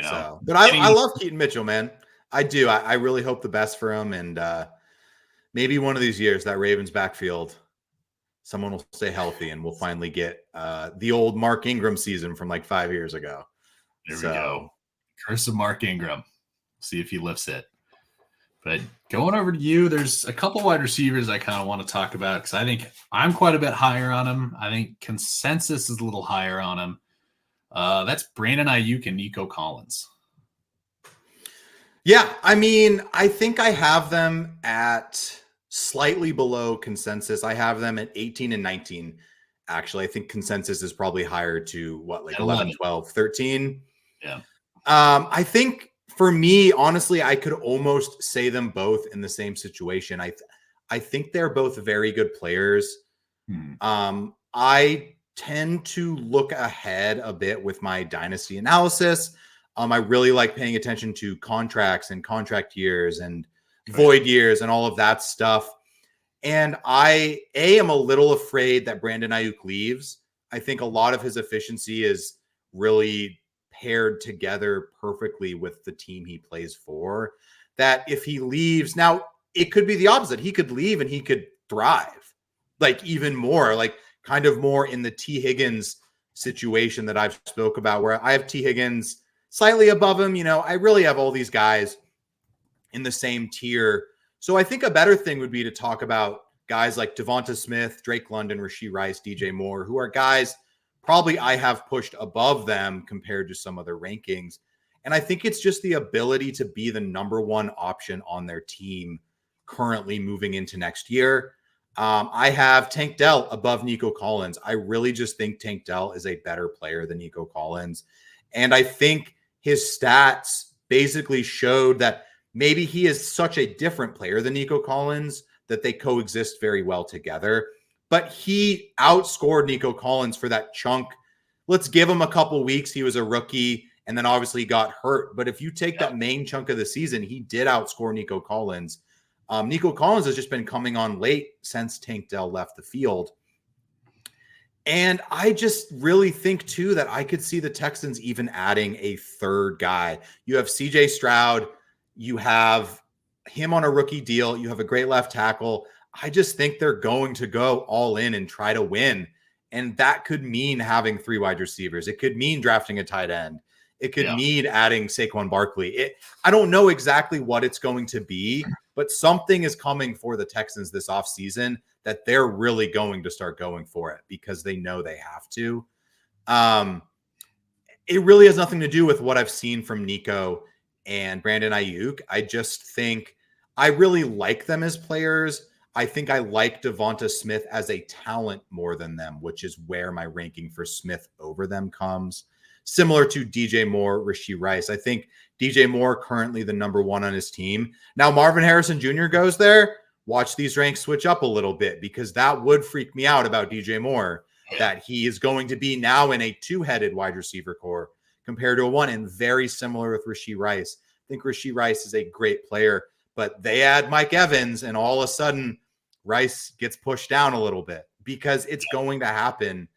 So, but I love Keaton Mitchell, man. I do. I really hope the best for him. And maybe one of these years, that Ravens backfield, someone will stay healthy and we'll finally get the old Mark Ingram season from like 5 years ago. There we go. Curse of Mark Ingram. See if he lifts it. But going over to you, there's a couple wide receivers I kind of want to talk about because I think I'm quite a bit higher on him. I think consensus is a little higher on him. That's Brandon Aiyuk and Nico Collins. Yeah, I mean, I think I have them at slightly below consensus. I have them at 18 and 19. Actually, I think consensus is probably higher to like 11, 12, 13. Yeah. I think for me, honestly, I could almost say them both in the same situation. I think they're both very good players. I tend to look ahead a bit with my dynasty analysis. I really like paying attention to contracts and contract years and void years and all of that stuff. And I am a little afraid that Brandon Aiyuk leaves. I think a lot of his efficiency is really paired together perfectly with the team he plays for. That if he leaves, now it could be the opposite. He could leave and he could thrive, like even more, like kind of more in the T. Higgins situation that I've spoke about, where I have T. Higgins slightly above him. I really have all these guys in the same tier. So I think a better thing would be to talk about guys like Devonta Smith, Drake London, Rashee Rice, DJ Moore, who are guys probably I have pushed above them compared to some other rankings. And I think it's just the ability to be the number one option on their team currently moving into next year. I have Tank Dell above Nico Collins. I really just think Tank Dell is a better player than Nico Collins. And I think his stats basically showed that maybe he is such a different player than Nico Collins that they coexist very well together. But he outscored Nico Collins for that chunk. Let's give him a couple weeks. He was a rookie, and then obviously he got hurt. But if you take that main chunk of the season, he did outscore Nico Collins. Nico Collins has just been coming on late since Tank Dell left the field. And I just really think, too, that I could see the Texans even adding a third guy. You have CJ Stroud. You have him on a rookie deal. You have a great left tackle. I just think they're going to go all in and try to win. And that could mean having 3 wide receivers. It could mean drafting a tight end. It could mean adding Saquon Barkley. I don't know exactly what it's going to be, but something is coming for the Texans this offseason that they're really going to start going for it because they know they have to. It really has nothing to do with what I've seen from Nico and Brandon Aiyuk. I just think I really like them as players. I think I like Devonta Smith as a talent more than them, which is where my ranking for Smith over them comes. Similar to DJ Moore, Rashee Rice. I think DJ Moore currently the number one on his team. Now Marvin Harrison Jr. goes there. Watch these ranks switch up a little bit because that would freak me out about DJ Moore, that he is going to be now in a 2-headed wide receiver core compared to a 1, and very similar with Rashee Rice. I think Rashee Rice is a great player, but they add Mike Evans and all of a sudden Rice gets pushed down a little bit because it's going to happen.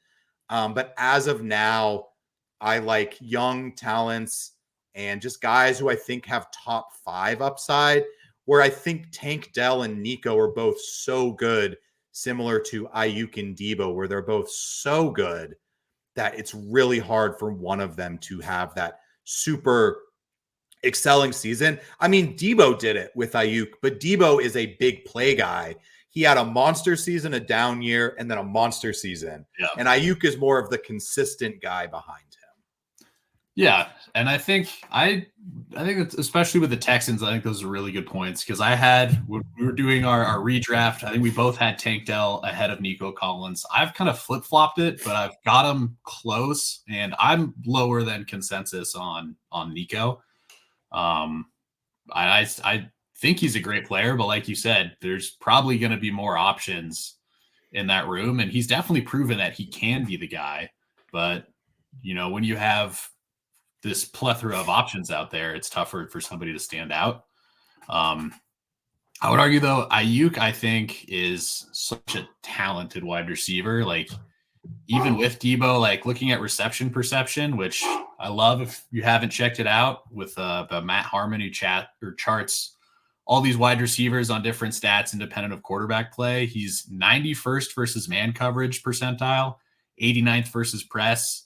But as of now, I like young talents and just guys who I think have top 5 upside, where I think Tank Dell and Nico are both so good, similar to Aiyuk and Debo, where they're both so good that it's really hard for one of them to have that super excelling season. I mean, Debo did it with Aiyuk, but Debo is a big play guy. He had a monster season, a down year, and then a monster season. Yeah. And Aiyuk is more of the consistent guy behind him. Yeah, and I think it's, especially with the Texans, I think those are really good points because when we were doing our redraft, I think we both had Tank Dell ahead of Nico Collins. I've kind of flip-flopped it, but I've got him close, and I'm lower than consensus on Nico. I think he's a great player, but like you said, there's probably going to be more options in that room, and he's definitely proven that he can be the guy. But, when you have this plethora of options out there, it's tougher for somebody to stand out. I would argue, though, Aiyuk, I think, is such a talented wide receiver. Like, even with Debo, like looking at reception perception, which I love if you haven't checked it out with Matt Harmon, who charts all these wide receivers on different stats independent of quarterback play. He's 91st versus man coverage percentile, 89th versus press.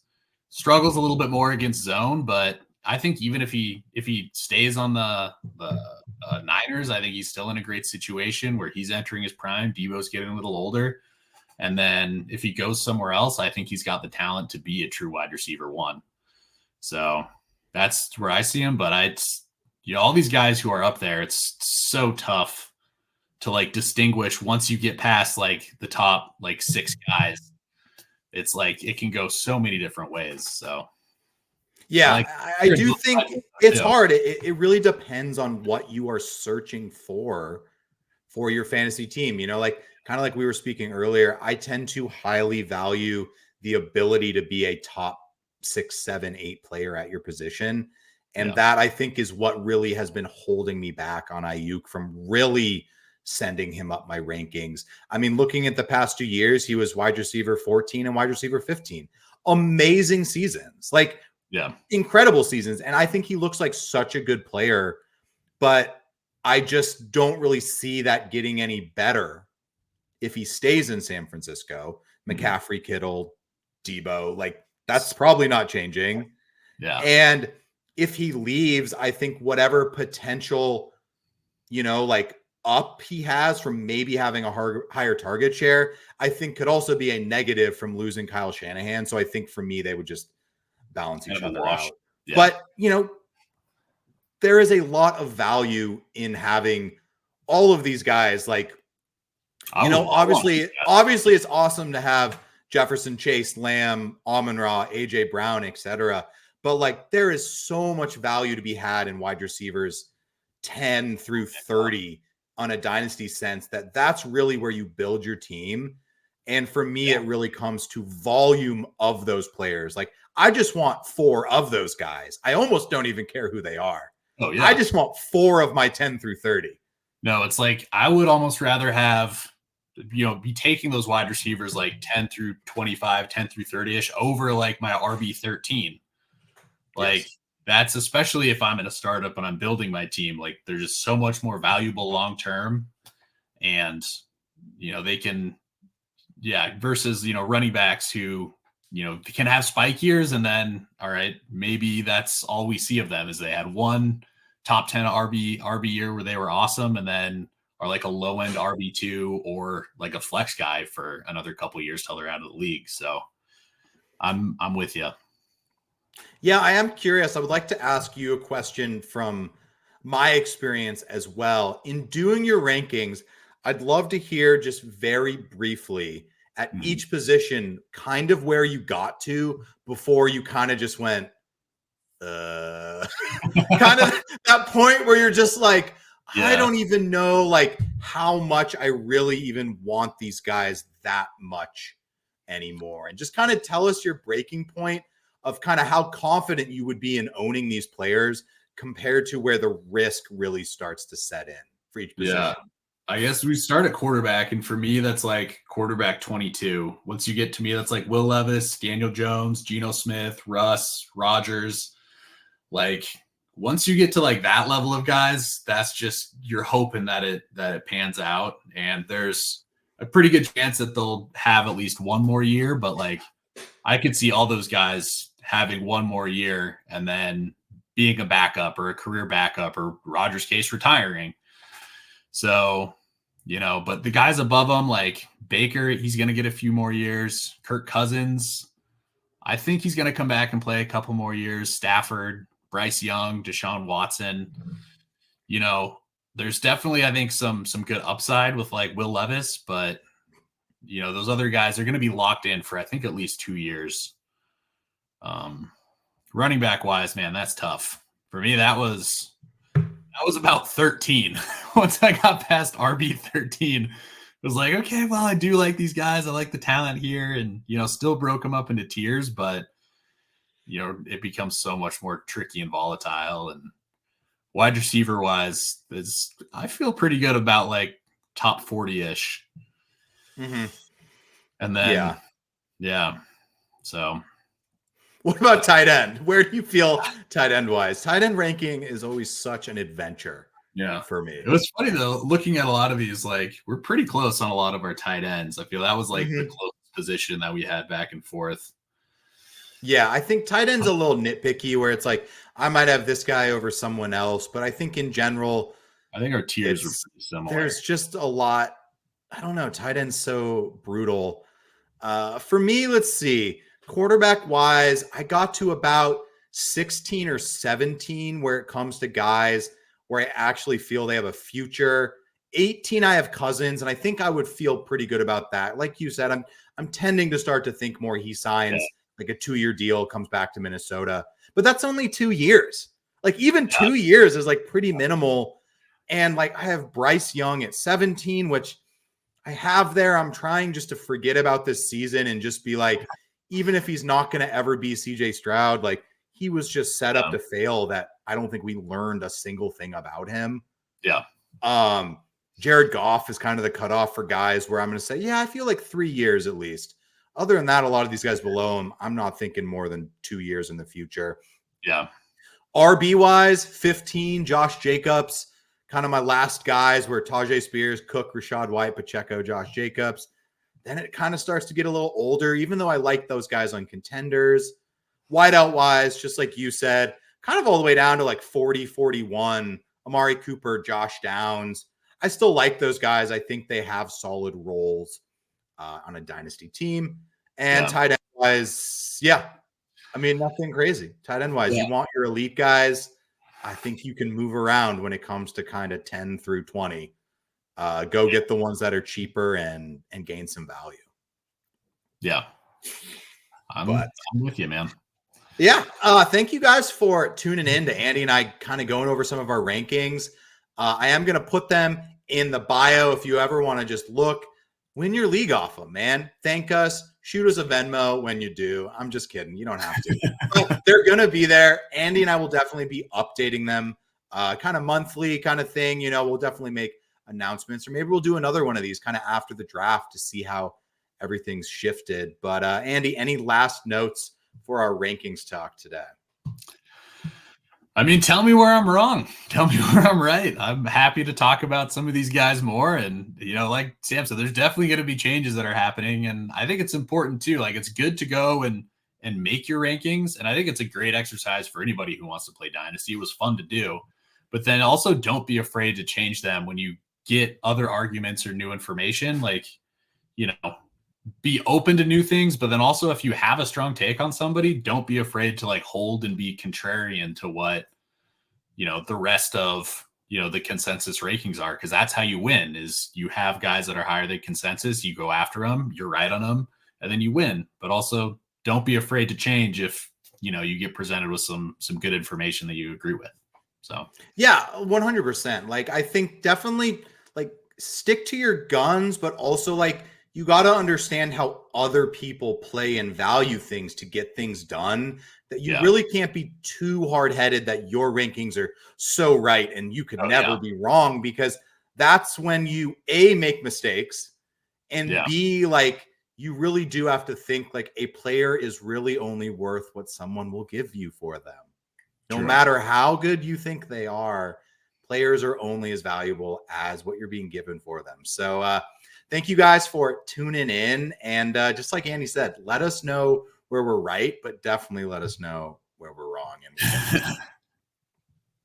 Struggles a little bit more against zone, but I think even if he stays on the Niners, I think he's still in a great situation where he's entering his prime. Debo's getting a little older. And then if he goes somewhere else, I think he's got the talent to be a true wide receiver 1. So that's where I see him. But all these guys who are up there, it's so tough to like distinguish once you get past like the top like 6 guys. It's like it can go so many different ways. So yeah, I do think it's hard. It really depends on what you are searching for your fantasy team. Like kind of like we were speaking earlier, I tend to highly value the ability to be a top 6, 7, 8 player at your position. And that I think is what really has been holding me back on Aiyuk from really sending him up my rankings. I mean, looking at the past 2 years, he was wide receiver 14 and wide receiver 15. Amazing seasons, like incredible seasons. And I think he looks like such a good player, but I just don't really see that getting any better if he stays in San Francisco. McCaffrey, Kittle, Debo, like that's probably not changing. Yeah. And if he leaves, I think whatever potential, like up he has from maybe having a higher target share, I think could also be a negative from losing Kyle Shanahan. So I think for me, they would just balance each other out. Yeah. But, there is a lot of value in having all of these guys. Like, obviously it's awesome to have Jefferson, Chase, Lamb, Amon-Ra, AJ Brown, etc. But like, there is so much value to be had in wide receivers 10 through 30 on a dynasty sense that's really where you build your team. And for me, it really comes to volume of those players. Like, I just want 4 of those guys. I almost don't even care who they are. Oh, yeah. I just want 4 of my 10 through 30. No, it's like I would almost rather have, be taking those wide receivers like 10 through 25, 10 through 30-ish over like my RB 13. Like, that's especially if I'm in a startup and I'm building my team. Like, they're just so much more valuable long term. And, they can, versus, running backs who, can have spike years, and then, all right, maybe that's all we see of them is they had one top 10 RB year where they were awesome, and then are like a low end RB2 or like a flex guy for another couple of years till they're out of the league. So I'm with you. Yeah, I am curious. I would like to ask you a question from my experience as well. In doing your rankings, I'd love to hear just very briefly at each position kind of where you got to before you kind of just went, kind of that point where you're just like, I don't even know like how much I really even want these guys that much anymore. And just kind of tell us your breaking point of kind of how confident you would be in owning these players compared to where the risk really starts to set in for each position. Yeah. I guess we start at quarterback, and for me, that's like quarterback 22. Once you get to me, that's like Will Levis, Daniel Jones, Geno Smith, Russ, Rodgers. Like, once you get to like that level of guys, that's just, you're hoping that it pans out. And there's a pretty good chance that they'll have at least one more year, but like, I could see all those guys having one more year and then being a backup or a career backup, or Rodgers' case, retiring. So, but the guys above him, like Baker, he's going to get a few more years. Kirk Cousins, I think he's going to come back and play a couple more years. Stafford, Bryce Young, Deshaun Watson. There's definitely, I think, some good upside with like Will Levis, but those other guys are going to be locked in for, I think, at least 2 years. Running back wise, man, that's tough for me. That was about 13. Once I got past RB 13, it was like, okay, well, I do like these guys. I like the talent here, and still broke them up into tiers, but it becomes so much more tricky and volatile. And wide receiver wise, I feel pretty good about like top 40-ish. Mm-hmm. And then, so what about tight end? Where do you feel tight end wise? Tight end ranking is always such an adventure. For me. It was funny though, looking at a lot of these, like we're pretty close on a lot of our tight ends. I feel that was like the closest position that we had back and forth. Yeah, I think tight end's a little nitpicky where it's like, I might have this guy over someone else, but I think in general, I think our tiers are pretty similar. There's just a lot. I don't know. Tight end's so brutal. For me, let's see. Quarterback wise, I got to about 16 or 17 where it comes to guys where I actually feel they have a future. 18, I have Cousins, and I think I would feel pretty good about that. Like you said, I'm tending to start to think more he signs like a 2-year deal, comes back to Minnesota. But that's only 2 years. Like even 2 years is like pretty minimal. And like I have Bryce Young at 17, which I have there. I'm trying just to forget about this season and just be like, even if he's not going to ever be CJ Stroud, like he was just set up to fail, that I don't think we learned a single thing about him. Yeah. Jared Goff is kind of the cutoff for guys where I'm going to say, yeah, I feel like 3 years at least. Other than that, a lot of these guys below him, I'm not thinking more than 2 years in the future. Yeah. RB wise, 15, Josh Jacobs, Kind of my last guys were Tajay Spears, Cook, Rashad White, Pacheco, Josh Jacobs. Then it kind of starts to get a little older, even though I like those guys on contenders. Wideout wise, just like you said, kind of all the way down to like 40, 41, Amari Cooper, Josh Downs. I still like those guys. I think they have solid roles on a dynasty team. And tight end wise, I mean, nothing crazy. Tight end wise, you want your elite guys. I think you can move around when it comes to kind of 10 through 20. Go get the ones that are cheaper and gain some value. Yeah. I'm with you, man. Yeah. Thank you guys for tuning in to Andy and I kind of going over some of our rankings. I am going to put them in the bio if you ever want to just look, win your league off them, man. Thank us. Shoot us a Venmo when you do. I'm just kidding. You don't have to. But they're going to be there. Andy and I will definitely be updating them kind of monthly kind of thing. You know, we'll definitely make announcements, or maybe we'll do another one of these kind of after the draft to see how everything's shifted. But Andy, any last notes for our rankings talk today? I mean, tell me where I'm wrong. Tell me where I'm right. I'm happy to talk about some of these guys more. And, you know, like Sam said, there's definitely going to be changes that are happening. And I think it's important too. Like, it's good to go and make your rankings. And I think it's a great exercise for anybody who wants to play Dynasty. It was fun to do. But then also don't be afraid to change them when you get other arguments or new information. Like, you know, be open to new things, but then also if you have a strong take on somebody, don't be afraid to like hold and be contrarian to what, you know, the rest of, you know, the consensus rankings are, because that's how you win. Is you have guys that are higher than consensus, you go after them, you're right on them, and then you win. But also don't be afraid to change if, you know, you get presented with some good information that you agree with. So yeah, 100%. Like, I think definitely like stick to your guns, but also like you got to understand how other people play and value things to get things done, that you really can't be too hard-headed that your rankings are so right and you could never be wrong, because that's when you A, make mistakes, and B, like, you really do have to think like a player is really only worth what someone will give you for them. No matter how good you think they are, players are only as valuable as what you're being given for them. So thank you guys for tuning in. And just like Andy said, let us know where we're right, but definitely let us know where we're wrong. And